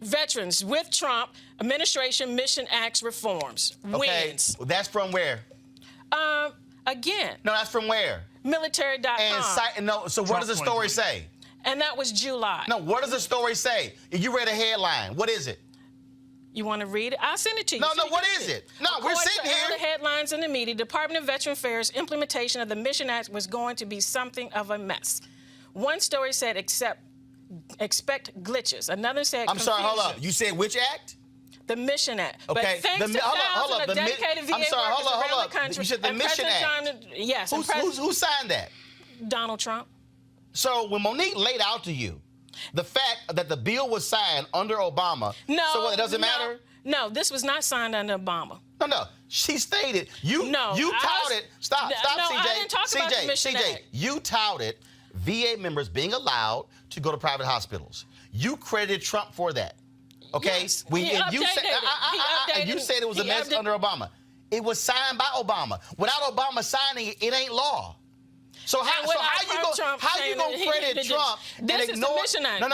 [SPEAKER 4] Veterans with Trump administration mission acts reforms. Wins.
[SPEAKER 1] Well, that's from where?
[SPEAKER 4] Again.
[SPEAKER 1] No, that's from where?
[SPEAKER 4] Military.com.
[SPEAKER 1] So what does the story say?
[SPEAKER 4] And that was July.
[SPEAKER 1] No, what does the story say? You read a headline. What is it?
[SPEAKER 4] You want to read it? I'll send it to you.
[SPEAKER 1] No, what is it? No, we're sitting here.
[SPEAKER 4] According to headlines in the media, Department of Veteran Affairs implementation of the Mission Act was going to be something of a mess. One story said expect glitches. Another said
[SPEAKER 1] I'm sorry, hold up. You said which act?
[SPEAKER 4] The Mission Act.
[SPEAKER 1] Okay.
[SPEAKER 4] But thanks to thousands of dedicated VA workers around the country.
[SPEAKER 1] You said the Mission Act.
[SPEAKER 4] Yes.
[SPEAKER 1] Who signed that?
[SPEAKER 4] Donald Trump.
[SPEAKER 1] So when Monique laid out to you the fact that the bill was signed under Obama, so what, it doesn't matter?
[SPEAKER 4] No, this was not signed under Obama.
[SPEAKER 1] No. She stated you touted. Stop, CJ.
[SPEAKER 4] I didn't talk about the Mission Act.
[SPEAKER 1] You touted VA members being allowed to go to private hospitals. You credited Trump for that. Okay?
[SPEAKER 4] Yes.
[SPEAKER 1] You said it was a mess under Obama. It was signed by Obama. Without Obama signing it, it ain't law. So how you gonna credit Trump and ignore?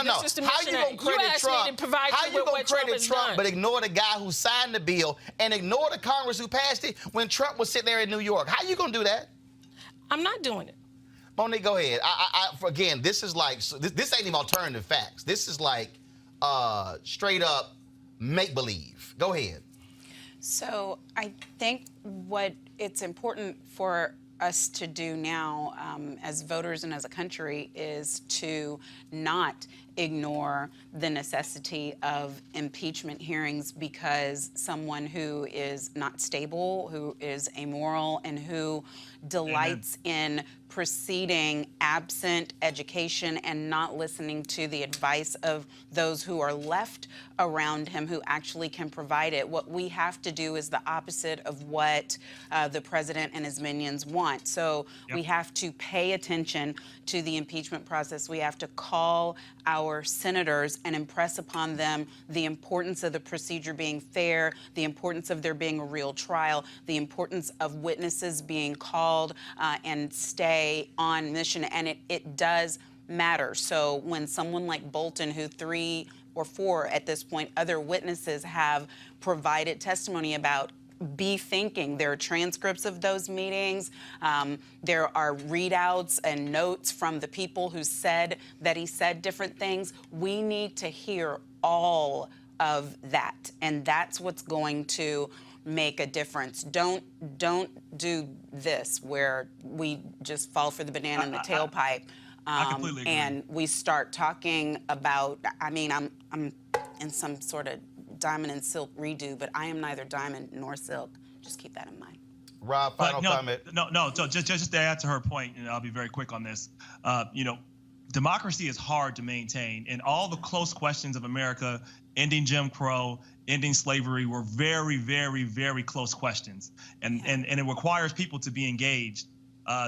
[SPEAKER 1] No. How you gonna credit Trump? How you gonna credit Trump but ignore the guy who signed the bill and ignore the Congress who passed it when Trump was sitting there in New York? How you gonna do that?
[SPEAKER 4] I'm not doing it.
[SPEAKER 1] Monique, go ahead. Again, this is like this ain't even alternative facts. This is like straight up make believe. Go ahead.
[SPEAKER 5] So I think what it's important for us to do now as voters and as a country is to not ignore the necessity of impeachment hearings because someone who is not stable, who is amoral, and who delights in proceeding absent education and not listening to the advice of those who are left around him who actually can provide it. What we have to do is the opposite of what the president and his minions want. So we have to pay attention to the impeachment process. We have to call our senators and impress upon them the importance of the procedure being fair, the importance of there being a real trial, the importance of witnesses being called and stay on mission. And it does matter. So when someone like Bolton, who 3 or 4 at this point other witnesses have provided testimony about, be thinking. There are transcripts of those meetings. There are readouts and notes from the people who said that he said different things. We need to hear all of that, and that's what's going to make a difference. Don't do this where we just fall for the banana in the tailpipe.
[SPEAKER 6] I completely agree.
[SPEAKER 5] And we start talking about. I mean, I'm in some sort of diamond and silk redo, but I am neither diamond nor silk. Just keep that in mind.
[SPEAKER 1] Rob, final comment.
[SPEAKER 6] No. So just to add to her point, and I'll be very quick on this. Democracy is hard to maintain, and all the close questions of America, ending Jim Crow, ending slavery, were very, very, very close questions, and it requires people to be engaged.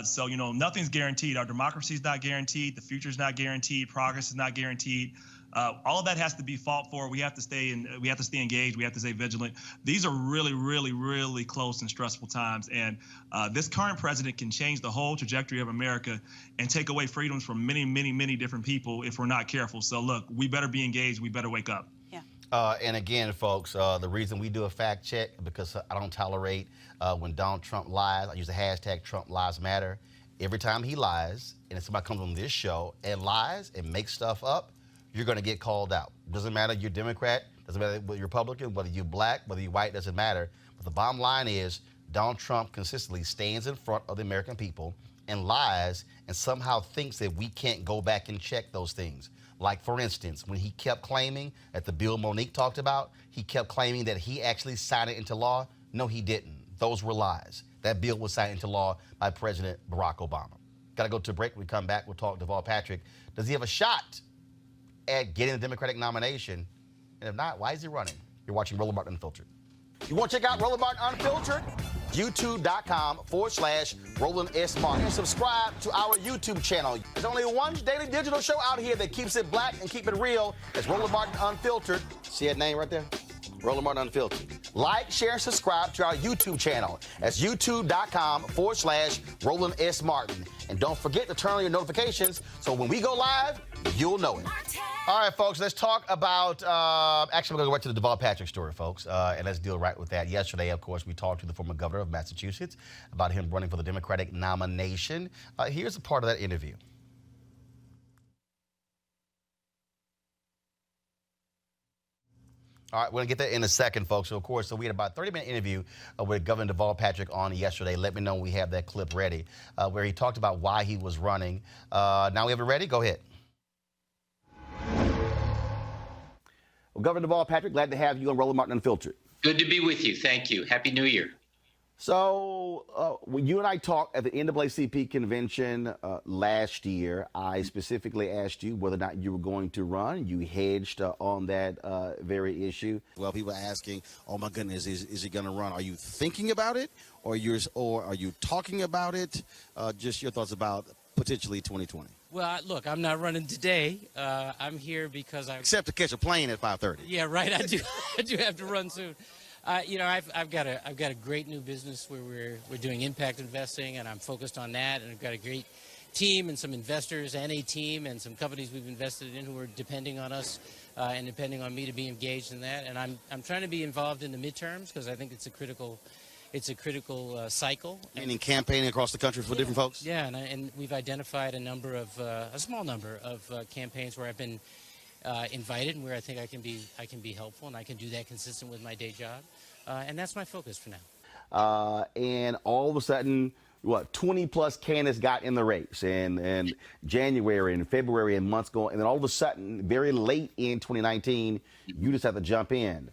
[SPEAKER 6] So nothing's guaranteed. Our democracy is not guaranteed. The future is not guaranteed. Progress is not guaranteed. All of that has to be fought for. We have to stay engaged. We have to stay vigilant. These are really, really, really close and stressful times. And this current president can change the whole trajectory of America and take away freedoms from many, many, many different people if we're not careful. So look, we better be engaged. We better wake up.
[SPEAKER 5] Yeah.
[SPEAKER 1] And again, folks, the reason we do a fact check because I don't tolerate when Donald Trump lies. I use the hashtag Trump Lies Matter. Every time he lies, and if somebody comes on this show and lies and makes stuff up, you're going to get called out. Doesn't matter you're Democrat, doesn't matter whether you're Republican, whether you're black, whether you're white, doesn't matter. But the bottom line is Donald Trump consistently stands in front of the American people and lies and somehow thinks that we can't go back and check those things. Like, for instance, when he kept claiming that the bill Monique talked about, he kept claiming that he actually signed it into law. No, he didn't. Those were lies. That bill was signed into law by President Barack Obama. Got to go to a break. When we come back, we'll talk to Deval Patrick. Does he have a shot at getting the Democratic nomination? And if not, why is he running? You're watching Roland Martin Unfiltered. You want to check out Roland Martin Unfiltered? YouTube.com/Roland S. Martin. And subscribe to our YouTube channel. There's only one daily digital show out here that keeps it black and keep it real. It's Roland Martin Unfiltered. See that name right there? Roland Martin Unfiltered. Like, share, and subscribe to our YouTube channel. That's youtube.com/Roland S. Martin. And don't forget to turn on your notifications so when we go live, you'll know it. All right, folks, let's talk about, actually, we're going to go right to the Deval Patrick story, folks, and let's deal right with that. Yesterday, of course, we talked to the former governor of Massachusetts about him running for the Democratic nomination. Here's a part of that interview. All right, we're going to get that in a second, folks. So, of course, we had about a 30-minute interview with Governor Deval Patrick on yesterday. Let me know when we have that clip ready, where he talked about why he was running. Now we have it ready. Go ahead. Well, Governor Deval Patrick, glad to have you on Roland Martin Unfiltered.
[SPEAKER 9] Good to be with you. Thank you. Happy New Year.
[SPEAKER 1] So when you and I talked at the NAACP convention last year, I specifically asked you whether or not you were going to run. You hedged on that very issue. Well, people are asking, oh, my goodness, is he going to run? Are you thinking about it, or are you talking about it? Just your thoughts about potentially 2020.
[SPEAKER 10] Well, look, I'm not running today. I'm here because
[SPEAKER 1] Except to catch a plane at 5:30.
[SPEAKER 10] Yeah, right. I do have to run soon. I've got a great new business where we're doing impact investing, and I'm focused on that. And I've got a great team and some investors and a team and some companies we've invested in who are depending on us and depending on me to be engaged in that. And I'm trying to be involved in the midterms because I think it's a critical cycle.
[SPEAKER 1] Meaning campaigning across the country for different folks?
[SPEAKER 10] Yeah, and we've identified a small number of campaigns where I've been invited and where I think I can be helpful, and I can do that consistent with my day job. And that's my focus for now.
[SPEAKER 1] And all of a sudden, 20 plus candidates got in the race and January and February and months going, and then all of a sudden, very late in 2019, you just have to jump in.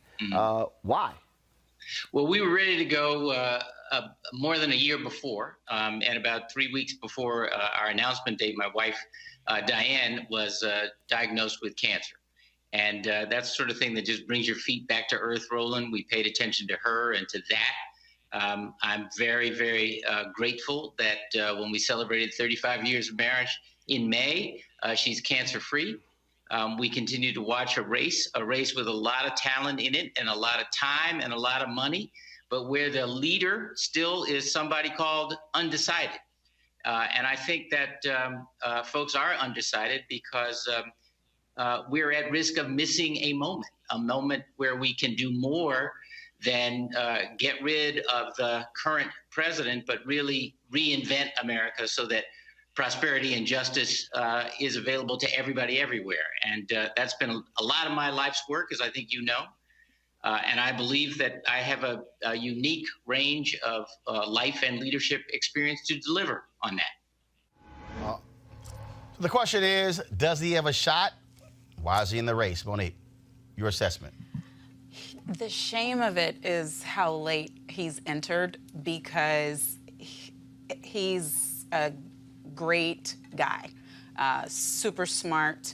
[SPEAKER 1] Why?
[SPEAKER 9] Well, we were ready to go more than a year before, and about 3 weeks before our announcement date, my wife, Diane, was diagnosed with cancer. And that's the sort of thing that just brings your feet back to earth, Roland. We paid attention to her and to that. I'm very, very grateful that when we celebrated 35 years of marriage in May, she's cancer-free. We continue to watch a race with a lot of talent in it and a lot of time and a lot of money, but where the leader still is somebody called undecided. And I think that folks are undecided because we're at risk of missing a moment where we can do more than get rid of the current president, but really reinvent America so that prosperity and justice is available to everybody everywhere. And that's been a lot of my life's work, as I think you know. And I believe that I have a unique range of life and leadership experience to deliver on that.
[SPEAKER 1] So the question is, does he have a shot? Why is he in the race? Monique, your assessment.
[SPEAKER 7] The shame of it is how late he's entered, because he's a great guy, super smart,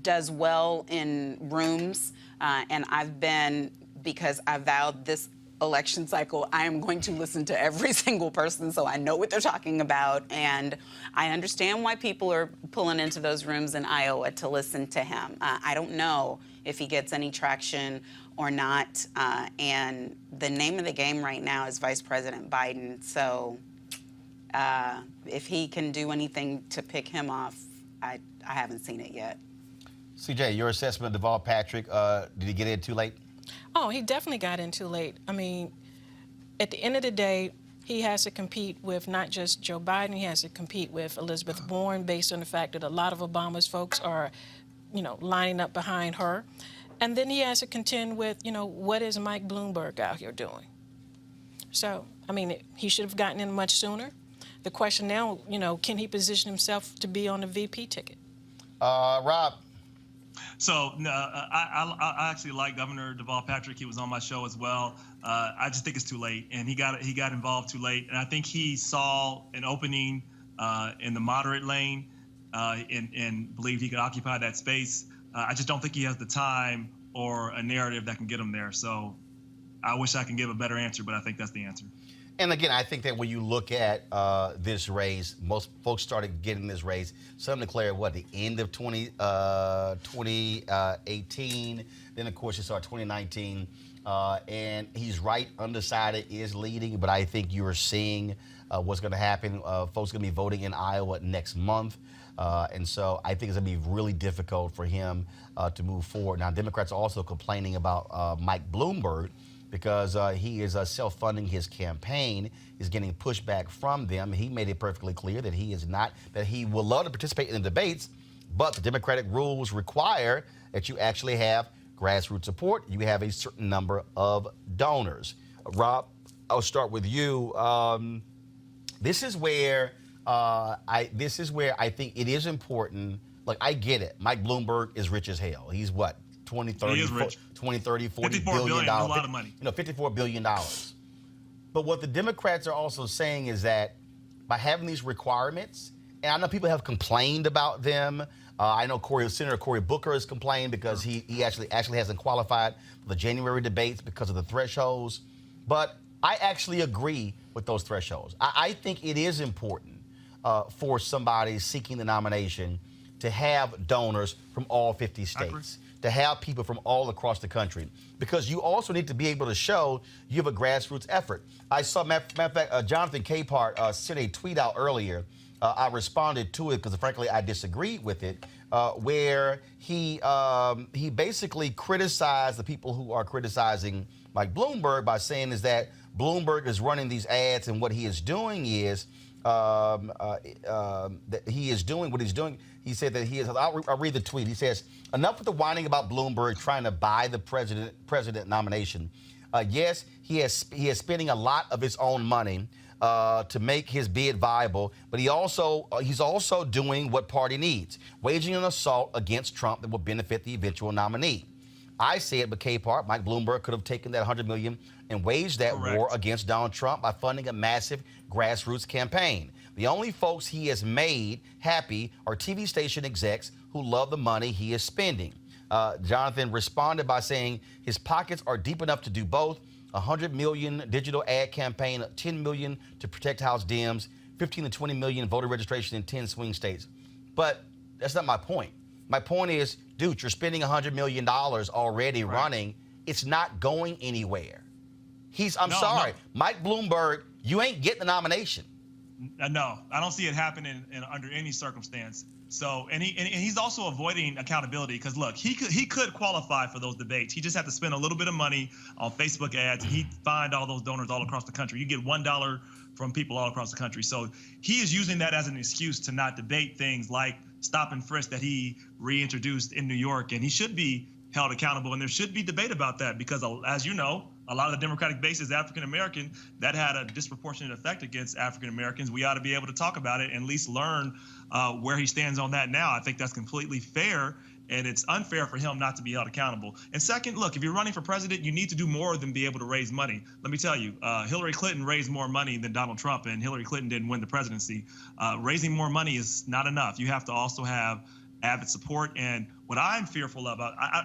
[SPEAKER 7] does well in rooms, and because I vowed this election cycle, I am going to listen to every single person so I know what they're talking about, and I understand why people are pulling into those rooms in Iowa to listen to him. I don't know if he gets any traction or not, and the name of the game right now is Vice President Biden, so if he can do anything to pick him off, I haven't seen it yet.
[SPEAKER 1] CJ, your assessment of Deval Patrick, did he get in too late?
[SPEAKER 4] Oh, he definitely got in too late. I mean, at the end of the day, he has to compete with not just Joe Biden, he has to compete with Elizabeth Warren based on the fact that a lot of Obama's folks are, lining up behind her. And then he has to contend with, what is Mike Bloomberg out here doing? So, I mean, he should have gotten in much sooner. The question now, can he position himself to be on the VP ticket?
[SPEAKER 1] Rob.
[SPEAKER 6] So I actually like Governor Deval Patrick. He was on my show as well. I just think it's too late, and he got involved too late. And I think he saw an opening in the moderate lane and believed he could occupy that space. I just don't think he has the time or a narrative that can get him there. So I wish I can give a better answer, but I think that's the answer.
[SPEAKER 1] And again, I think that when you look at this race, most folks started getting this race. Some declared the end of 2018. Then, of course, you saw 2019. And he's right, undecided, is leading. But I think you are seeing what's going to happen. Folks are going to be voting in Iowa next month. And so I think it's going to be really difficult for him to move forward. Now, Democrats are also complaining about Mike Bloomberg, because he is self-funding his campaign. He's getting pushback from them. He made it perfectly clear that he will love to participate in the debates, but the Democratic rules require that you actually have grassroots support. You have a certain number of donors. Rob, I'll start with you. This is where I think it is important. Look, I get it. Mike Bloomberg is rich as hell. He's what? 20, 30, 40 billion dollars.
[SPEAKER 6] A lot of money.
[SPEAKER 1] $54 billion. But what the Democrats are also saying is that by having these requirements, and I know people have complained about them. I know Senator Cory Booker has complained because he actually hasn't qualified for the January debates because of the thresholds. But I actually agree with those thresholds. I think it is important for somebody seeking the nomination to have donors from all 50 states, to have people from all across the country, because you also need to be able to show you have a grassroots effort. I saw, matter of fact, Jonathan Capehart sent a tweet out earlier I responded to it because, frankly, I disagreed with it, where he basically criticized the people who are criticizing Mike Bloomberg by saying is that Bloomberg is running these ads, and what he is doing is that he is doing what he's doing. He said that he is. I'll read the tweet. He says, "Enough with the whining about Bloomberg trying to buy the president nomination. Yes, he is spending a lot of his own money to make his bid viable, but he's also doing what party needs, waging an assault against Trump that will benefit the eventual nominee. I said, but Capehart, Mike Bloomberg could have taken that $100 million and waged that war against Donald Trump by funding a massive grassroots campaign. The only folks he has made happy are TV station execs who love the money he is spending." Jonathan responded by saying his pockets are deep enough to do both: $100 million digital ad campaign, $10 million to protect House Dems, 15 to 20 million voter registration in 10 swing states. But that's not my point. My point is, dude, you're spending $100 million already running. It's not going anywhere. I'm sorry, Mike Bloomberg, you ain't getting the nomination.
[SPEAKER 6] No, I don't see it happening under any circumstance. So, and he's also avoiding accountability because, look, he could qualify for those debates. He just had to spend a little bit of money on Facebook ads, and he'd find all those donors all across the country. You get $1 from people all across the country. So he is using that as an excuse to not debate things like stop and frisk that he reintroduced in New York, and he should be held accountable, and there should be debate about that because, as you know, a lot of the Democratic base is African-American. That had a disproportionate effect against African-Americans. We ought to be able to talk about it and at least learn where he stands on that now. I think that's completely fair, and it's unfair for him not to be held accountable. And second, look, if you're running for president, you need to do more than be able to raise money. Let me tell you, Hillary Clinton raised more money than Donald Trump, and Hillary Clinton didn't win the presidency. Raising more money is not enough. You have to also have avid support. And what I'm fearful of,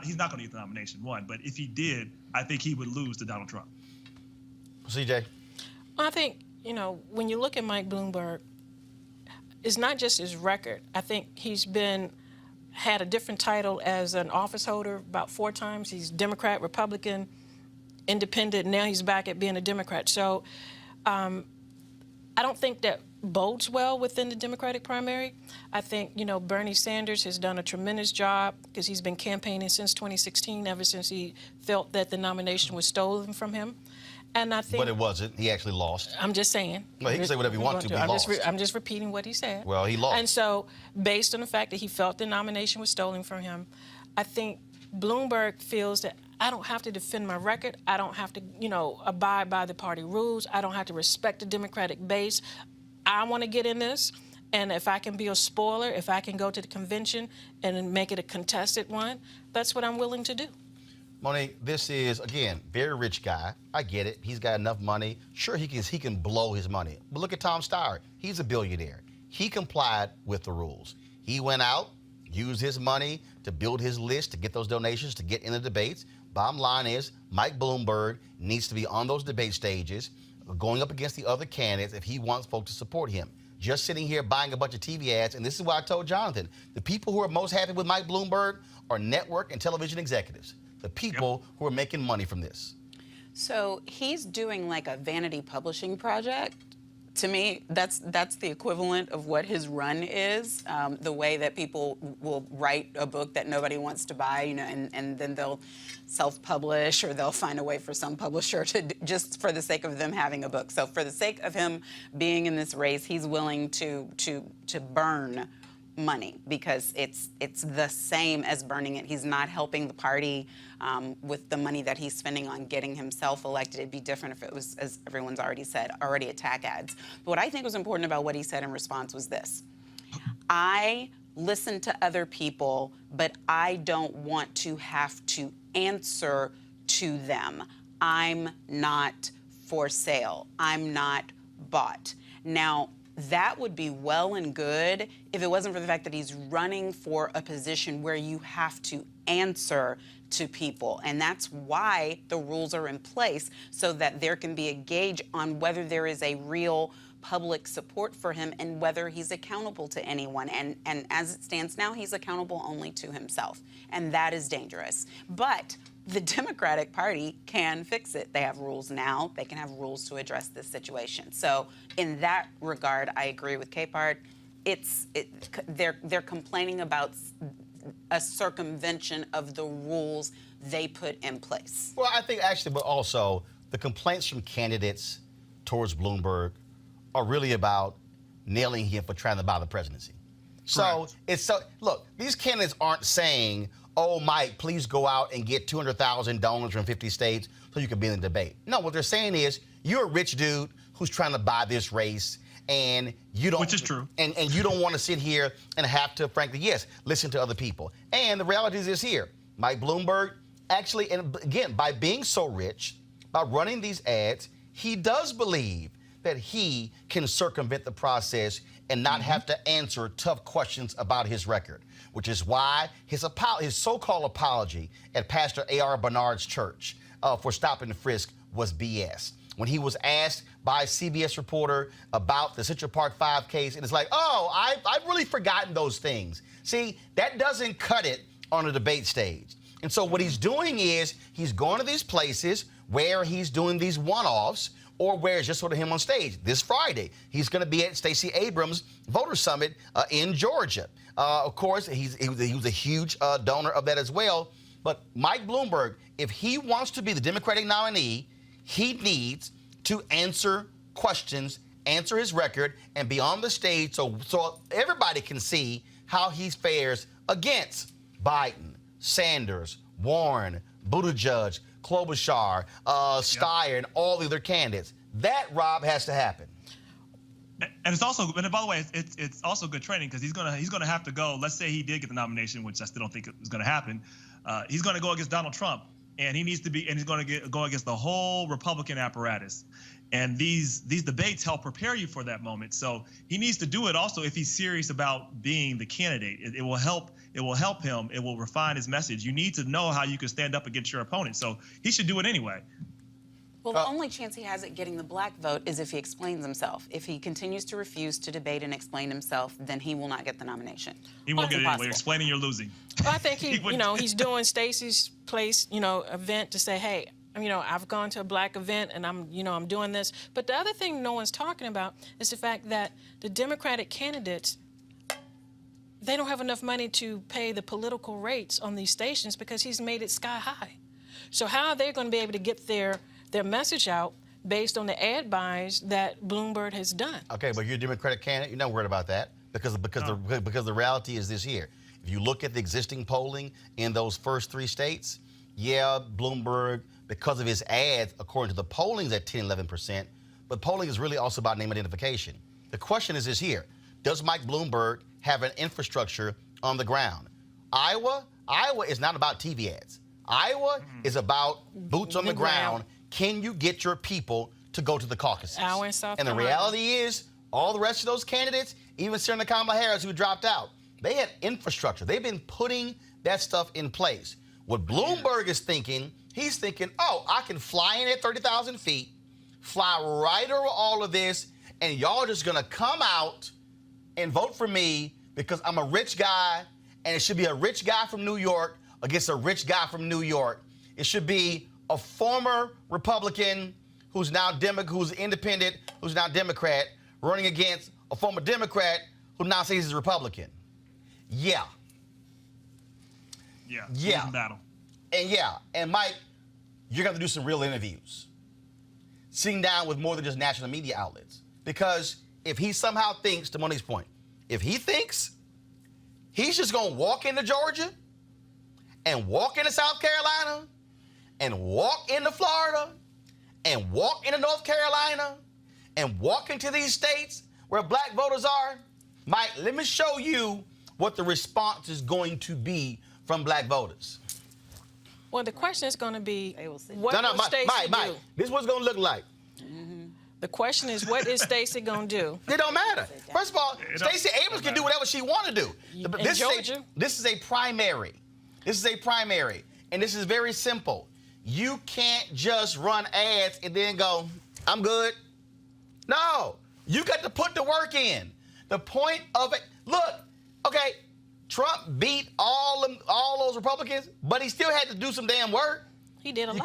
[SPEAKER 6] he's not going to get the nomination, one, but if he did, I think he would lose to Donald Trump.
[SPEAKER 1] CJ?
[SPEAKER 4] I think, when you look at Mike Bloomberg, it's not just his record. I think he's had a different title as an office holder about 4 times. He's Democrat, Republican, Independent. Now he's back at being a Democrat. So I don't think that bodes well within the Democratic primary. I think, Bernie Sanders has done a tremendous job because he's been campaigning since 2016, ever since he felt that the nomination was stolen from him. And I think...
[SPEAKER 1] But it wasn't. He actually lost.
[SPEAKER 4] I'm just saying.
[SPEAKER 1] Well, he can say whatever he wants to, but he lost.
[SPEAKER 4] I'm just repeating what he said.
[SPEAKER 1] Well, he lost.
[SPEAKER 4] And so, based on the fact that he felt the nomination was stolen from him, I think Bloomberg feels that I don't have to defend my record. I don't have to, abide by the party rules. I don't have to respect the Democratic base. I want to get in this, and if I can be a spoiler, if I can go to the convention and make it a contested one, that's what I'm willing to do.
[SPEAKER 1] Monique, this is, again, very rich guy. I get it. He's got enough money. Sure, he can blow his money. But look at Tom Steyer. He's a billionaire. He complied with the rules. He went out, used his money to build his list, to get those donations, to get in the debates. Bottom line is, Mike Bloomberg needs to be on those debate stages, going up against the other candidates if he wants folks to support him. Just sitting here buying a bunch of TV ads, and this is what I told Jonathan, the people who are most happy with Mike Bloomberg are network and television executives, the people who are making money from this.
[SPEAKER 7] So he's doing like a vanity publishing project. To me, that's the equivalent of what his run is. The way that people will write a book that nobody wants to buy, and then they'll self-publish, or they'll find a way for some publisher to just for the sake of them having a book. So for the sake of him being in this race, he's willing to burn money because it's the same as burning it. He's not helping the party with the money that he's spending on getting himself elected. It'd be different if it was, as everyone's already said, already attack ads. But what I think was important about what he said in response was this: I listen to other people, but I don't want to have to answer to them. I'm not for sale. I'm not bought. Now, that would be well and good if it wasn't for the fact that he's running for a position where you have to answer to people. And that's why the rules are in place, so that there can be a gauge on whether there is a real public support for him and whether he's accountable to anyone. And as it stands now, he's accountable only to himself. And that is dangerous. But the Democratic Party can fix it. They have rules now. They can have rules to address this situation. So in that regard, I agree with Capehart. they're complaining about a circumvention of the rules they put in place.
[SPEAKER 1] Well, I think actually, but also the complaints from candidates towards Bloomberg are really about nailing him for trying to buy the presidency. So look, these candidates aren't saying, "Oh, Mike, please go out and get 200,000 donors from 50 states so you can be in the debate." No, what they're saying is, you're a rich dude who's trying to buy this race, and you don't.
[SPEAKER 6] Which is true.
[SPEAKER 1] And you don't want to sit here and have to, frankly, yes, listen to other people. And the reality is this here: Mike Bloomberg actually, and again, by being so rich, by running these ads, he does believe that he can circumvent the process and not have to answer tough questions about his record, which is why his so-called apology at Pastor A.R. Bernard's church for stop and frisk was BS. When he was asked by a CBS reporter about the Central Park 5 case, and it's like, oh, I've really forgotten those things. See, that doesn't cut it on a debate stage. And so what he's doing is he's going to these places where he's doing these one-offs, or where it's just sort of him on stage. This Friday, he's going to be at Stacey Abrams' voter summit in Georgia. Of course, he was a huge donor of that as well. But Mike Bloomberg, if he wants to be the Democratic nominee, he needs to answer questions, answer his record, and be on the stage so everybody can see how he fares against Biden, Sanders, Warren, Buttigieg, Klobuchar, Steyer, and all the other candidates. That, Rob, has to happen.
[SPEAKER 6] And it's also, and by the way, it's also good training, because he's gonna have to go. Let's say he did get the nomination, which I still don't think is going to happen. He's going to go against Donald Trump, and he's going to go against the whole Republican apparatus. And these debates help prepare you for that moment. So he needs to do it also if he's serious about being the candidate. It will help. It will help him. It will refine his message. You need to know how you can stand up against your opponent. So he should do it anyway.
[SPEAKER 7] Well, the only chance he has at getting the black vote is if he explains himself. If he continues to refuse to debate and explain himself, then he will not get the nomination.
[SPEAKER 6] He won't get it anyway. Explaining, you're losing.
[SPEAKER 4] Well, I think he's doing Stacey's place, event to say, hey, I've gone to a black event and I'm doing this. But the other thing no one's talking about is the fact that the Democratic candidates, they don't have enough money to pay the political rates on these stations because he's made it sky high. So how are they going to be able to get their message out based on the ad buys that Bloomberg has done?
[SPEAKER 1] Okay, but you're a Democratic candidate. You're not worried about that because the reality is this here. If you look at the existing polling in those first 3 states, yeah, Bloomberg, because of his ads, according to the polling, is at 10, 11%. But polling is really also about name identification. The question is this here: does Mike Bloomberg have an infrastructure on the ground? Iowa is not about TV ads. Iowa is about boots on the ground. Can you get your people to go to the caucuses?
[SPEAKER 4] Iowa and South
[SPEAKER 1] And the
[SPEAKER 4] Carolina.
[SPEAKER 1] reality is, all the rest of those candidates, even Senator Kamala Harris, who dropped out, they had infrastructure. They've been putting that stuff in place. What Bloomberg is thinking, he's thinking, oh, I can fly in at 30,000 feet, fly right over all of this, and y'all are just going to come out and vote for me because I'm a rich guy, and it should be a rich guy from New York against a rich guy from New York. It should be a former Republican who's now who's independent, who's now Democrat, running against a former Democrat who now says he's a Republican. Yeah.
[SPEAKER 6] Losing battle.
[SPEAKER 1] And Mike, you're going to do some real interviews, sitting down with more than just national media outlets. Because if he somehow thinks, to Monique's point, if he thinks he's just going to walk into Georgia and walk into South Carolina and walk into Florida and walk into North Carolina and walk into these states where black voters are, Mike, let me show you what the response is going to be from black voters.
[SPEAKER 4] Well, the question is going to be, what
[SPEAKER 1] No,
[SPEAKER 4] will Stacey do?
[SPEAKER 1] Mike, this is what it's going to look like.
[SPEAKER 4] The question is, what is Stacey going to do?
[SPEAKER 1] It don't matter. First of all, Stacey Abrams can do whatever she want to do.
[SPEAKER 4] In Georgia?
[SPEAKER 1] This is a primary. This is a primary. And this is very simple. You can't just run ads and then go, I'm good. No. You got to put the work in. The point of it, look, okay, Trump beat all those Republicans, but he still had to do some damn work.
[SPEAKER 4] He did a lot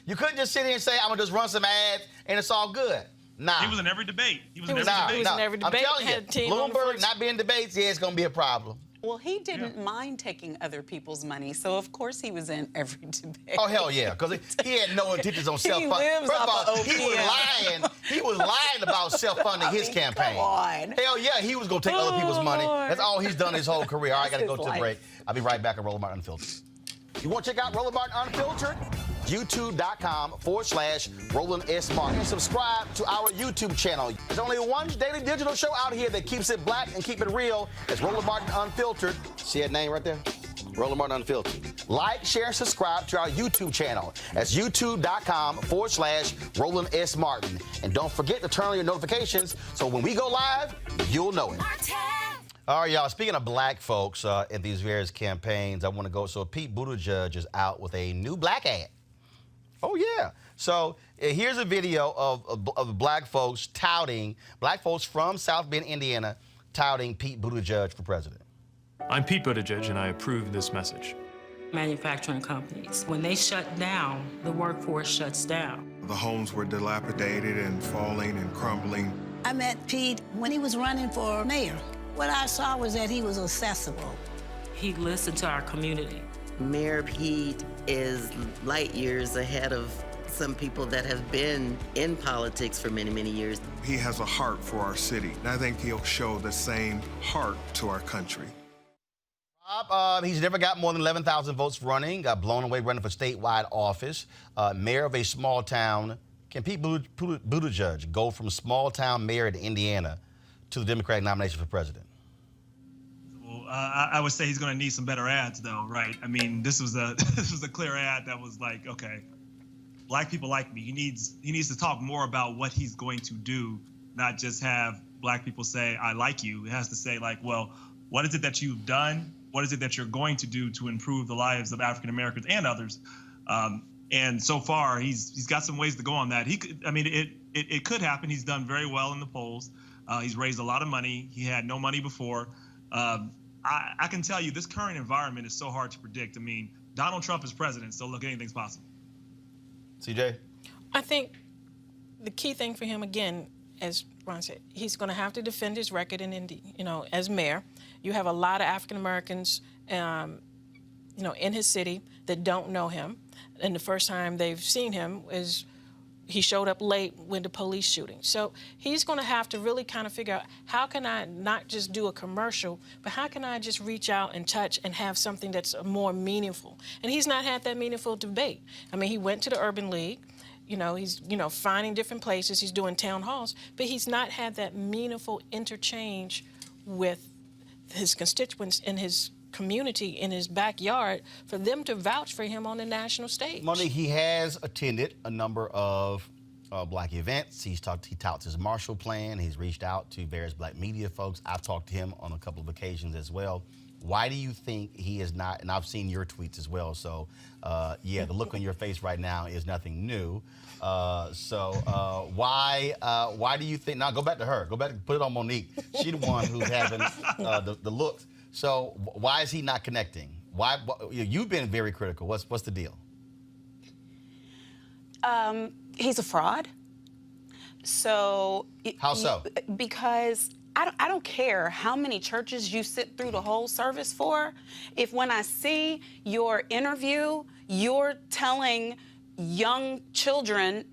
[SPEAKER 1] You couldn't just sit here and say, I'm going to just run some ads and it's all good. Nah.
[SPEAKER 6] He was in every debate. He was in every
[SPEAKER 1] Nah,
[SPEAKER 6] debate.
[SPEAKER 4] was in every
[SPEAKER 1] I'm
[SPEAKER 4] debate,
[SPEAKER 1] telling you,
[SPEAKER 4] had a team on the
[SPEAKER 1] Bloomberg
[SPEAKER 4] first.
[SPEAKER 1] not being debates, yeah, it's going to be a problem.
[SPEAKER 7] Well, he didn't mind taking other people's money, so of course he was in every debate.
[SPEAKER 1] Oh, hell yeah, because he had no intentions on self-funding.
[SPEAKER 7] lives
[SPEAKER 1] First of
[SPEAKER 7] off
[SPEAKER 1] all,
[SPEAKER 7] of
[SPEAKER 1] he was lying. He was lying about self-funding his campaign.
[SPEAKER 7] Come on.
[SPEAKER 1] Hell yeah, he was going to take other people's money.
[SPEAKER 4] Lord.
[SPEAKER 1] That's all he's done his whole career. All right, I got to go
[SPEAKER 7] his
[SPEAKER 1] to the
[SPEAKER 7] life.
[SPEAKER 1] break. I'll be right back on Roland Martin Unfiltered. You want to check out Roland Martin Unfiltered? YouTube.com/Roland S. Martin. And subscribe to our YouTube channel. There's only one daily digital show out here that keeps it black and keep it real. It's Roland Martin Unfiltered. See that name right there? Roland Martin Unfiltered. Like, share, and subscribe to our YouTube channel. That's YouTube.com/Roland S. Martin. And don't forget to turn on your notifications so when we go live, you'll know it.
[SPEAKER 2] Martin.
[SPEAKER 1] All right, y'all. Speaking of black folks in these various campaigns, I want to go. So Pete Buttigieg is out with a new black ad. Oh yeah. So here's a video of black folks from South Bend, Indiana, touting Pete Buttigieg for president.
[SPEAKER 11] I'm Pete Buttigieg, and I approve this message.
[SPEAKER 12] Manufacturing companies, when they shut down, the workforce shuts down.
[SPEAKER 13] The homes were dilapidated and falling and crumbling.
[SPEAKER 14] I met Pete when he was running for mayor. What I saw was that he was accessible.
[SPEAKER 12] He listened to our community.
[SPEAKER 15] Mayor Pete is light years ahead of some people that have been in politics for many, many years.
[SPEAKER 13] He has a heart for our city, and I think he'll show the same heart to our country.
[SPEAKER 1] He's never got more than 11,000 votes running, got blown away running for statewide office. Mayor of a small town. Can Pete Buttigieg go from small town mayor to Indiana to the Democratic nomination for president?
[SPEAKER 6] Well, I would say he's going to need some better ads, though, right? I mean, this was a clear ad that was like, okay, black people like me. He needs to talk more about what he's going to do, not just have black people say, I like you. It has to say, like, well, what is it that you've done? What is it that you're going to do to improve the lives of African Americans and others? And so far, he's got some ways to go on that. It could happen. He's done very well in the polls. He's raised a lot of money. He had no money before. I can tell you this current environment is so hard to predict. I mean, Donald Trump is president, so look, anything's possible.
[SPEAKER 1] CJ?
[SPEAKER 4] I think the key thing for him, again, as Ron said, he's going to have to defend his record in Indy, as mayor. You have a lot of African Americans, in his city that don't know him. And the first time they've seen him is he showed up late with the police shooting. So he's going to have to really kind of figure out, how can I not just do a commercial, but how can I just reach out and touch and have something that's more meaningful? And he's not had that meaningful debate. I mean, he went to the Urban League. He's, finding different places. He's doing town halls. But he's not had that meaningful interchange with his constituents in his community, in his backyard, for them to vouch for him on the national stage.
[SPEAKER 1] Monique, he has attended a number of black events. He touts his Marshall Plan. He's reached out to various black media folks. I've talked to him on a couple of occasions as well. Why do you think he is not, and I've seen your tweets as well, so the look on your face right now is nothing new. Why do you think, now go back to her, put it on Monique. She's the one who's having the looks. So why is he not connecting? Why you've been very critical. What's the deal?
[SPEAKER 7] He's a fraud. So
[SPEAKER 1] how so?
[SPEAKER 7] Because I don't care how many churches you sit through the whole service for. If when I see your interview, you're telling young children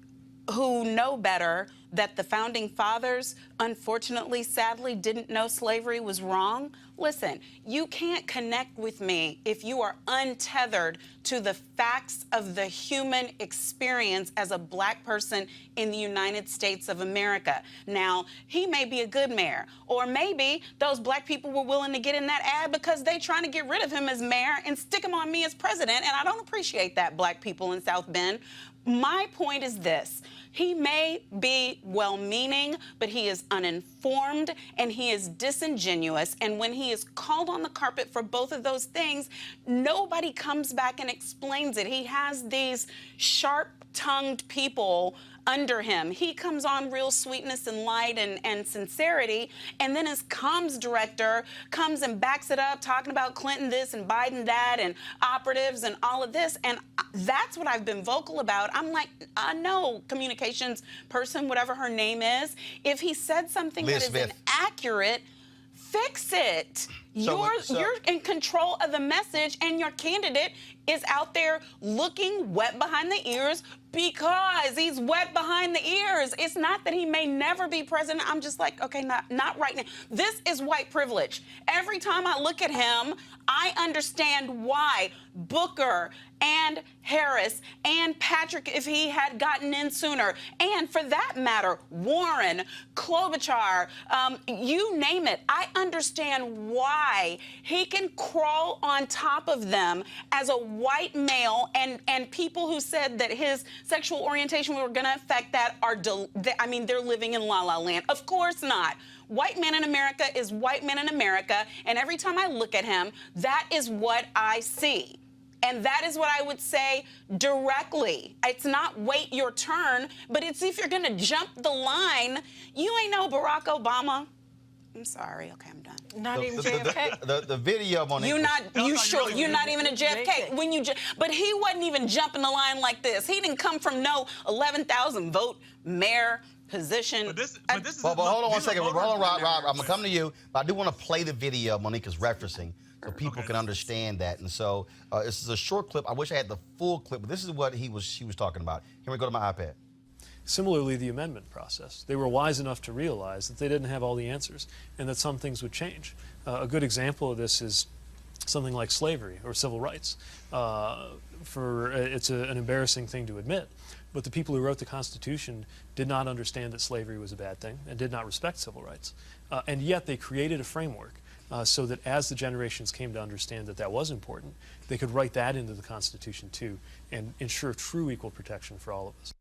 [SPEAKER 7] who know better that the founding fathers, unfortunately, sadly, didn't know slavery was wrong. Listen, you can't connect with me if you are untethered to the facts of the human experience as a black person in the United States of America. Now, he may be a good mayor, or maybe those black people were willing to get in that ad because they trying to get rid of him as mayor and stick him on me as president, and I don't appreciate that, black people in South Bend. My point is this. He may be well-meaning, but he is uninformed and he is disingenuous. And when he is called on the carpet for both of those things, nobody comes back and explains it. He has these sharp-tongued people under him. He comes on real sweetness and light and sincerity, and then his comms director comes and backs it up, talking about Clinton this and Biden that and operatives and all of this. And that's what I've been vocal about. I'm like, no, communications person, whatever her name is, if he said something that is inaccurate, fix it. You're in control of the message, and your candidate is out there looking wet behind the ears because he's wet behind the ears. It's not that he may never be president. I'm just like, okay, not right now. This is white privilege. Every time I look at him, I understand why Booker and Harris and Patrick, if he had gotten in sooner, and for that matter, Warren, Klobuchar, you name it. I understand why he can crawl on top of them as a white male, and people who said that his sexual orientation were going to affect that are, they're living in La La Land. Of course not. White man in America is white man in America, and every time I look at him, that is what I see. And that is what I would say directly. It's not wait your turn, but it's if you're going to jump the line, you ain't no Barack Obama. I'm sorry. Okay, I'm done.
[SPEAKER 4] Not even JFK.
[SPEAKER 1] The video, Monique.
[SPEAKER 7] You're not even a JFK. But he wasn't even jumping the line like this. He didn't come from no 11,000 vote mayor position.
[SPEAKER 1] Hold on one second. Hold on, Rob. I'm gonna come to you, but I do want to play the video Monique is referencing, so people can understand that. And so this is a short clip. I wish I had the full clip, but this is what she was talking about. Here we go to my iPad.
[SPEAKER 11] Similarly, the amendment process. They were wise enough to realize that they didn't have all the answers and that some things would change. A good example of this is something like slavery or civil rights. It's an embarrassing thing to admit, but the people who wrote the Constitution did not understand that slavery was a bad thing and did not respect civil rights. And yet they created a framework so that as the generations came to understand that that was important, they could write that into the Constitution too and ensure true equal protection for all of us.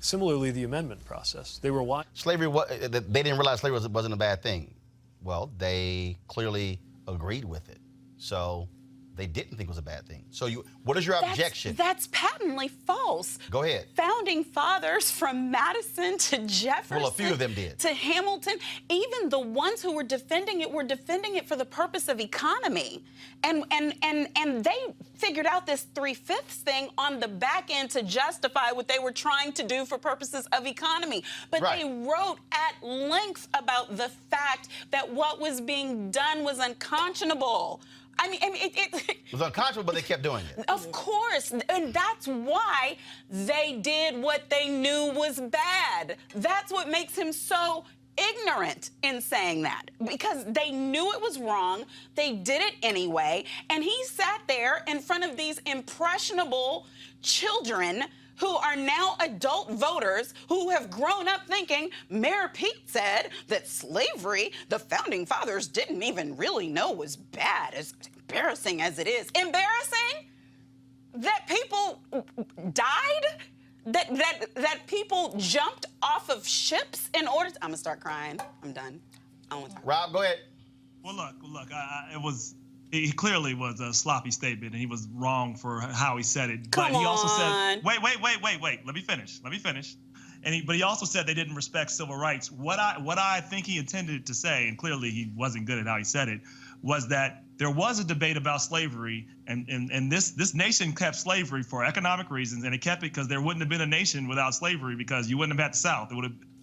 [SPEAKER 11] Similarly, the amendment process. They were wise.
[SPEAKER 1] Slavery, they didn't realize slavery wasn't a bad thing. Well, they clearly agreed with it. So they didn't think it was a bad thing. So what is your objection?
[SPEAKER 7] That's patently false.
[SPEAKER 1] Go ahead.
[SPEAKER 7] Founding fathers from Madison to Jefferson.
[SPEAKER 1] Well, a few of them did.
[SPEAKER 7] To Hamilton. Even the ones who were defending it for the purpose of economy. And they figured out this 3/5 thing on the back end to justify what they were trying to do for purposes of economy. But they wrote at length about the fact that what was being done was unconscionable. I mean, it
[SPEAKER 1] was unconscionable, but they kept doing it.
[SPEAKER 7] Of course, and that's why they did what they knew was bad. That's what makes him so ignorant in saying that, because they knew it was wrong, they did it anyway, and he sat there in front of these impressionable children who are now adult voters who have grown up thinking Mayor Pete said that slavery, the founding fathers didn't even really know was bad, as embarrassing as it is. Embarrassing? That people died? That people jumped off of ships in order to... I'm gonna start crying. I'm done. I don't want to talk.
[SPEAKER 1] Rob, go ahead.
[SPEAKER 6] Well, look, he clearly was a sloppy statement, and he was wrong for how he said it. But he also said, wait, let me finish. But he also said they didn't respect civil rights. What I think he intended to say, and clearly he wasn't good at how he said it, was that there was a debate about slavery, and this nation kept slavery for economic reasons, and it kept it because there wouldn't have been a nation without slavery, because you wouldn't have had the South.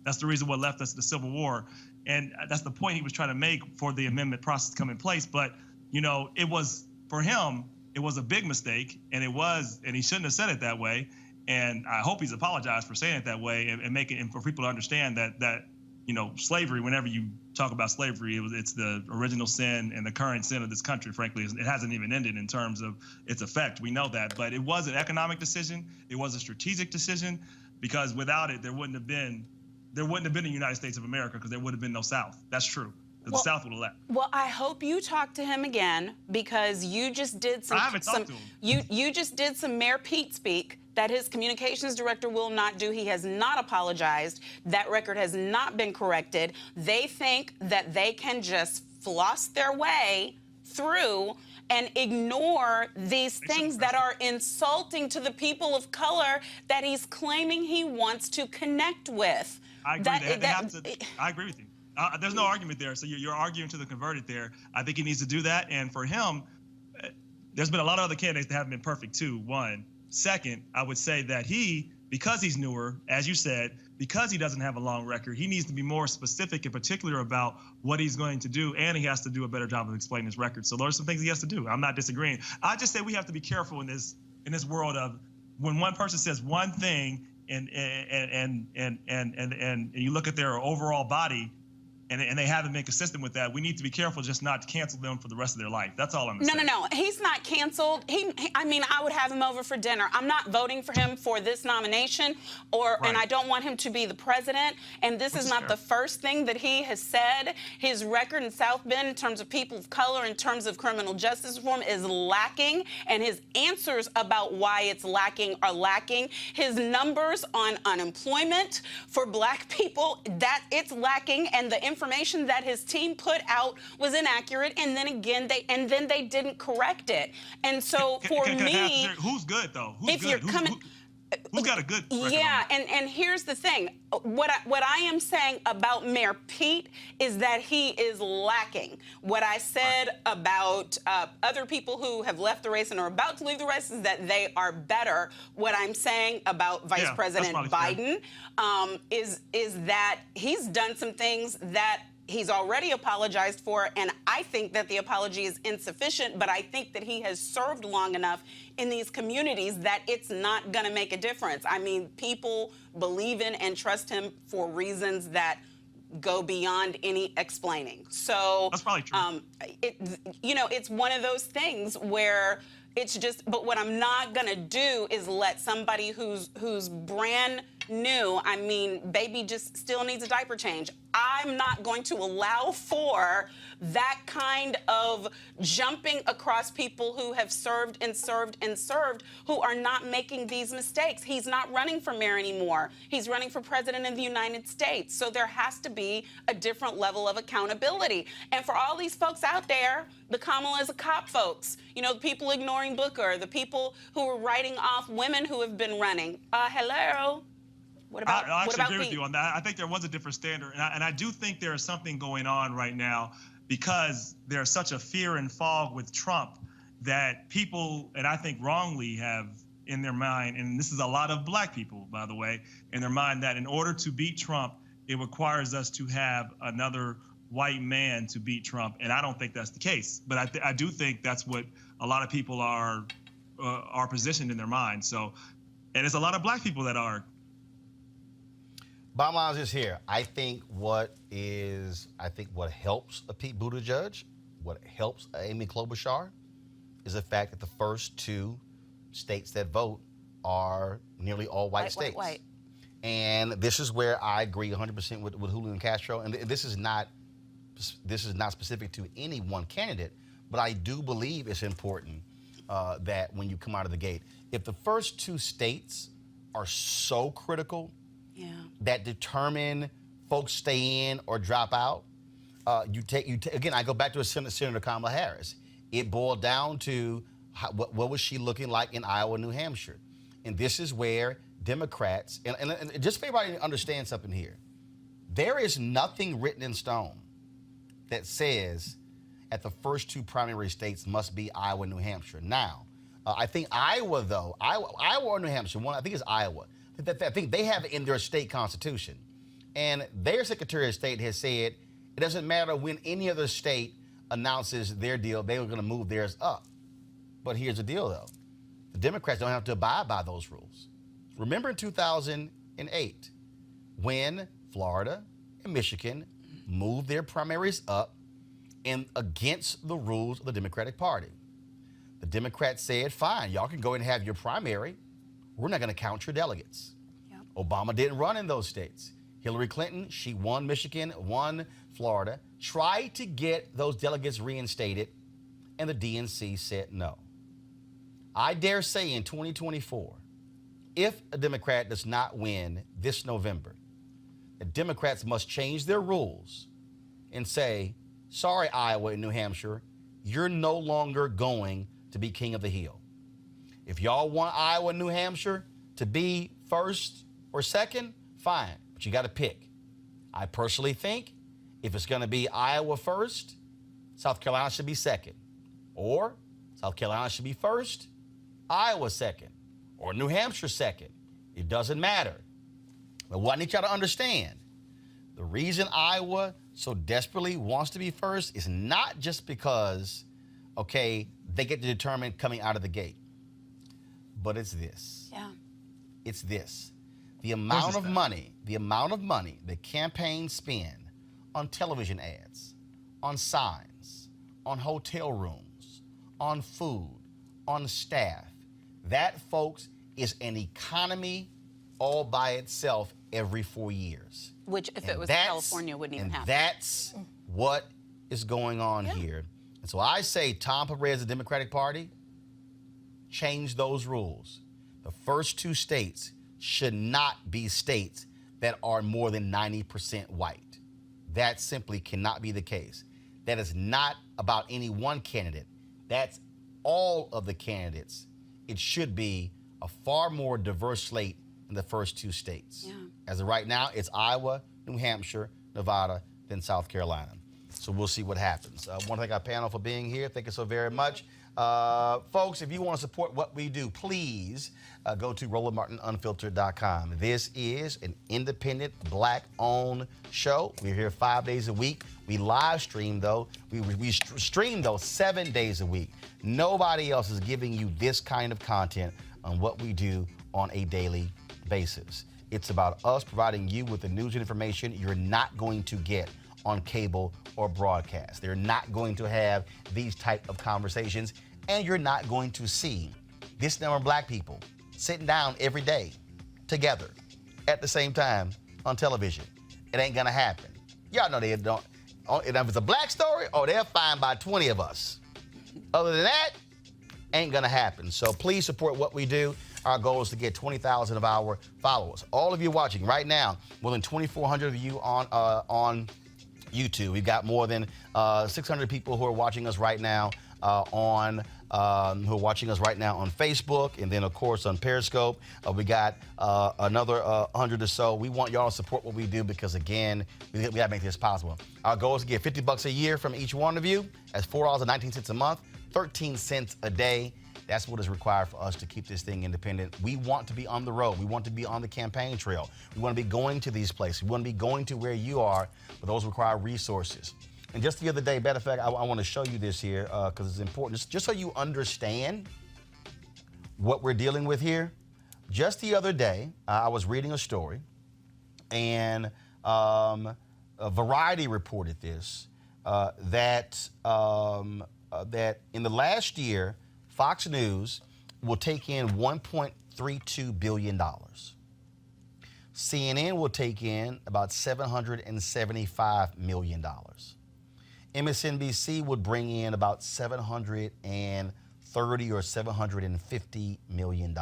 [SPEAKER 6] That's the reason what left us the Civil War, and that's the point he was trying to make for the amendment process to come in place. But it was, for him, it was a big mistake, and he shouldn't have said it that way. And I hope he's apologized for saying it that way and for people to understand that slavery, whenever you talk about slavery, it's the original sin and the current sin of this country. Frankly, it hasn't even ended in terms of its effect. We know that. But it was an economic decision. It was a strategic decision, because without it, there wouldn't have been a United States of America, because there would have been no South. That's true. The South would have left.
[SPEAKER 7] Well, I hope you talk to him again, because you just did some.
[SPEAKER 6] I haven't talked to him.
[SPEAKER 7] You just did some Mayor Pete speak that his communications director will not do. He has not apologized. That record has not been corrected. They think that they can just floss their way through and ignore these things that are insulting to the people of color that he's claiming he wants to connect with.
[SPEAKER 6] I agree. I agree with you. There's no argument there. So you're arguing to the converted there. I think he needs to do that. And for him, there's been a lot of other candidates that haven't been perfect too, one. Second, I would say that because he's newer, as you said, because he doesn't have a long record, he needs to be more specific in particular about what he's going to do, and he has to do a better job of explaining his record. So those are some things he has to do. I'm not disagreeing. I just say we have to be careful in this world of when one person says one thing and you look at their overall body, and they haven't been consistent with that, we need to be careful just not to cancel them for the rest of their life. That's all I'm saying.
[SPEAKER 7] No. He's not canceled. I mean, I would have him over for dinner. I'm not voting for him for this nomination, and I don't want him to be the president. And this is not the first thing that he has said. His record in South Bend in terms of people of color, in terms of criminal justice reform, is lacking. And his answers about why it's lacking are lacking. His numbers on unemployment for black people, that it's lacking. And the information that his team put out was inaccurate, and then again they didn't correct it. And so
[SPEAKER 6] who's good though? Who's got a good record?
[SPEAKER 7] Yeah, and here's the thing. What I am saying about Mayor Pete is that he is lacking. What I said about other people who have left the race and are about to leave the race is that they are better. What I'm saying about Vice President Biden is that he's done some things that he's already apologized for, and I think that the apology is insufficient, but I think that he has served long enough in these communities that it's not going to make a difference. I mean, people believe in and trust him for reasons that go beyond any explaining. So
[SPEAKER 6] that's probably true.
[SPEAKER 7] It's one of those things where it's just, but what I'm not going to do is let somebody who's brand new, I mean, baby just still needs a diaper change. I'm not going to allow for that kind of jumping across people who have served and served and served, who are not making these mistakes. He's not running for mayor anymore. He's running for president of the United States. So there has to be a different level of accountability. And for all these folks out there, the Kamala is a cop folks, the people ignoring Booker, the people who are writing off women who have been running. Hello?
[SPEAKER 6] I actually agree with you on that. I think there was a different standard. And I do think there is something going on right now because there's such a fear and fog with Trump that people, and I think wrongly, have in their mind, and this is a lot of black people, by the way, in their mind that in order to beat Trump, it requires us to have another white man to beat Trump. And I don't think that's the case. But I do think that's what a lot of people are positioned in their mind. So, and it's a lot of black people that are.
[SPEAKER 1] Bottom line is here. I think what helps a Pete Buttigieg, what helps Amy Klobuchar, is the fact that the first two states that vote are nearly all white states.
[SPEAKER 7] White.
[SPEAKER 1] And this is where I agree 100% with Julian Castro. And this is not specific to any one candidate, but I do believe it's important that when you come out of the gate, if the first two states are so critical that determine folks stay in or drop out, again, I go back to Senator Kamala Harris. It boiled down to what was she looking like in Iowa, New Hampshire. And this is where Democrats, and just for everybody to understand something here, there is nothing written in stone that says at the first two primary states must be Iowa, New Hampshire. Now, I think Iowa, though, Iowa or New Hampshire, I think it's Iowa. I think they have it in their state constitution. And their Secretary of State has said it doesn't matter when any other state announces their deal, they are going to move theirs up. But here's the deal, though. The Democrats don't have to abide by those rules. Remember in 2008, when Florida and Michigan moved their primaries up and against the rules of the Democratic Party. The Democrats said, fine, y'all can go and have your primary. We're not going to count your delegates. Yep. Obama didn't run in those states. Hillary Clinton, she won Michigan, won Florida, tried to get those delegates reinstated, and the DNC said no. I dare say in 2024, if a Democrat does not win this November, the Democrats must change their rules and say, sorry, Iowa and New Hampshire, you're no longer going to be king of the hill. If y'all want Iowa and New Hampshire to be first or second, fine, but you got to pick. I personally think if it's going to be Iowa first, South Carolina should be second. Or South Carolina should be first, Iowa second, or New Hampshire second. It doesn't matter. But what I need y'all to understand, the reason Iowa so desperately wants to be first is not just because, okay, they get to determine coming out of the gate, but it's this.
[SPEAKER 7] Yeah.
[SPEAKER 1] It's this. The amount of money the campaigns spend on television ads, on signs, on hotel rooms, on food, on staff, that, folks, is an economy all by itself every 4 years.
[SPEAKER 7] Which, if it was California, wouldn't even happen.
[SPEAKER 1] That's what is going on here. And so I say, Tom Perez, the Democratic Party, change those rules. The first two states should not be states that are more than 90% white. That simply cannot be the case. That is not about any one candidate. That's all of the candidates. It should be a far more diverse slate in the first two states.
[SPEAKER 7] Yeah.
[SPEAKER 1] As of right now, it's Iowa, New Hampshire, Nevada, then South Carolina. So we'll see what happens. I want to thank our panel for being here. Thank you so very much. Folks, if you want to support what we do, please go to RolandMartinUnfiltered.com. This is an independent, Black-owned show. We're here 5 days a week. We live stream, though. We stream, though, 7 days a week. Nobody else is giving you this kind of content on what we do on a daily basis. It's about us providing you with the news and information you're not going to get on cable or broadcast. They're not going to have these type of conversations, and you're not going to see this number of black people sitting down every day together at the same time on television. It ain't gonna happen. Y'all know they don't. And if it's a black story, they'll find by 20 of us. Other than that, ain't gonna happen. So please support what we do. Our goal is to get 20,000 of our followers. All of you watching right now, more than 2,400 of you on YouTube. We've got more than 600 people who are watching us right now on Facebook, and then of course on Periscope. We got another 100 or so. We want y'all to support what we do because, again, we got to make this possible. Our goal is to get $50 a year from each one of you. That's $4.19 a month, 13 cents a day. That's what is required for us to keep this thing independent. We want to be on the road. We want to be on the campaign trail. We want to be going to these places. We want to be going to where you are, but those require resources. And just the other day, matter of fact, I want to show you this here because it's important, just so you understand what we're dealing with here. Just the other day, I was reading a story, and Variety reported this, that in the last year, Fox News will take in $1.32 billion. CNN will take in about $775 million. MSNBC would bring in about $730 or $750 million.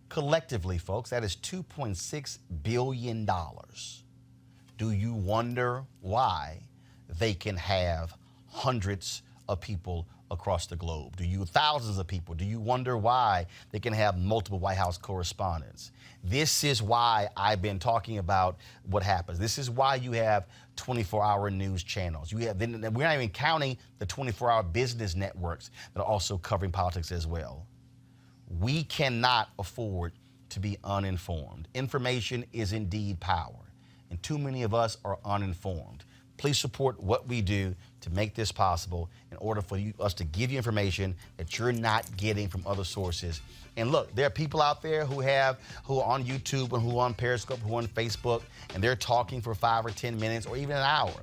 [SPEAKER 1] Collectively, folks, that is $2.6 billion. Do you wonder why they can have hundreds of people across the globe? Thousands of people? Do you wonder why they can have multiple White House correspondents? This is why I've been talking about what happens. This is why you have 24-hour news channels. We're not even counting the 24-hour business networks that are also covering politics as well. We cannot afford to be uninformed. Information is indeed power, and too many of us are uninformed. Please support what we do to make this possible in order for us to give you information that you're not getting from other sources. And look, there are people out there who are on YouTube and who are on Periscope, who are on Facebook, and they're talking for 5 or 10 minutes or even an hour.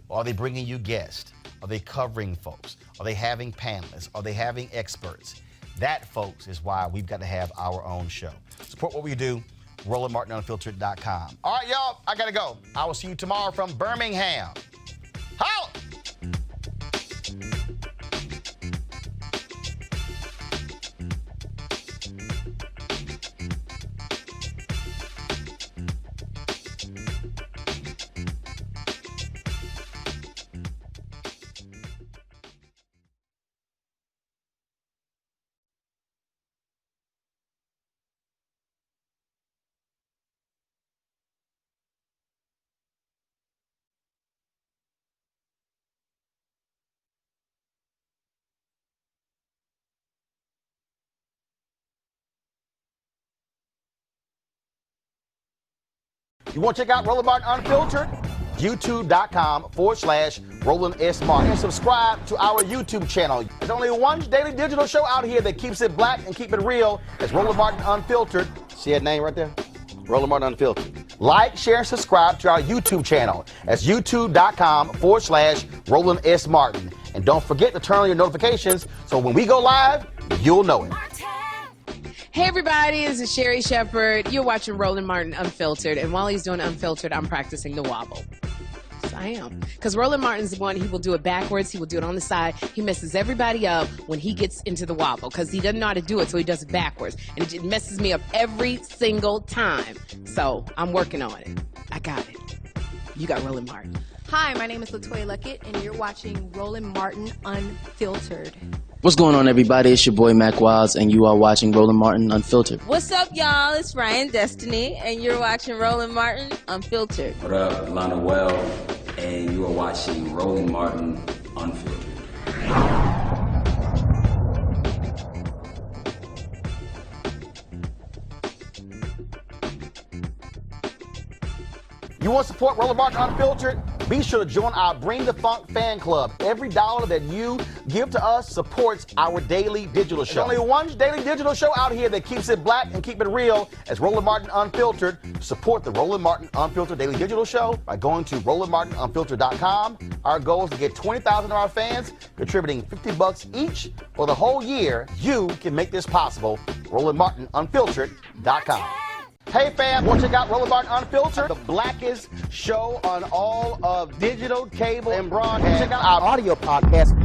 [SPEAKER 1] Are they bringing you guests? Are they covering folks? Are they having panelists? Are they having experts? That, folks, is why we've got to have our own show. Support what we do. RolandMartinUnfiltered.com. All right, y'all, I got to go. I will see you tomorrow from Birmingham. Holla! You want to check out Roland Martin Unfiltered? YouTube.com/Roland S. Martin. And subscribe to our YouTube channel. There's only one daily digital show out here that keeps it black and keep it real. It's Roland Martin Unfiltered. See that name right there? Roland Martin Unfiltered. Like, share, and subscribe to our YouTube channel. That's YouTube.com/Roland S. Martin. And don't forget to turn on your notifications so when we go live, you'll know it.
[SPEAKER 16] Hey everybody, this is Sherry Shepherd. You're watching Roland Martin Unfiltered, and while he's doing Unfiltered, I'm practicing the wobble. Yes, I am. Because Roland Martin's the one, he will do it backwards, he will do it on the side. He messes everybody up when he gets into the wobble, because he doesn't know how to do it, so he does it backwards. And it just messes me up every single time. So, I'm working on it. I got it. You got Roland Martin.
[SPEAKER 17] Hi, my name is LaToya Luckett, and you're watching Roland Martin Unfiltered.
[SPEAKER 18] What's going on, everybody? It's your boy Mac Wiles, and you are watching Roland Martin Unfiltered.
[SPEAKER 19] What's up, y'all? It's Ryan Destiny, and you're watching Roland Martin Unfiltered.
[SPEAKER 20] What up, Lana Well, and you are watching Roland Martin Unfiltered.
[SPEAKER 1] You want to support Roland Martin Unfiltered? Be sure to join our Bring the Funk fan club. Every dollar that you give to us supports our daily digital show. There's only one daily digital show out here that keeps it black and keep it real. It's Roland Martin Unfiltered. Support the Roland Martin Unfiltered daily digital show by going to RolandMartinUnfiltered.com. Our goal is to get 20,000 of our fans contributing $50 each for the whole year. You can make this possible. RolandMartinUnfiltered.com. Hey fam, want to check out Roland Martin Unfiltered? The blackest show on all of digital, cable, and broadcast. Check out our audio podcast.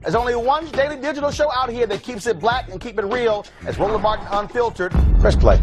[SPEAKER 1] There's only one daily digital show out here that keeps it black and keep it real. It's Roland Martin Unfiltered. Press play.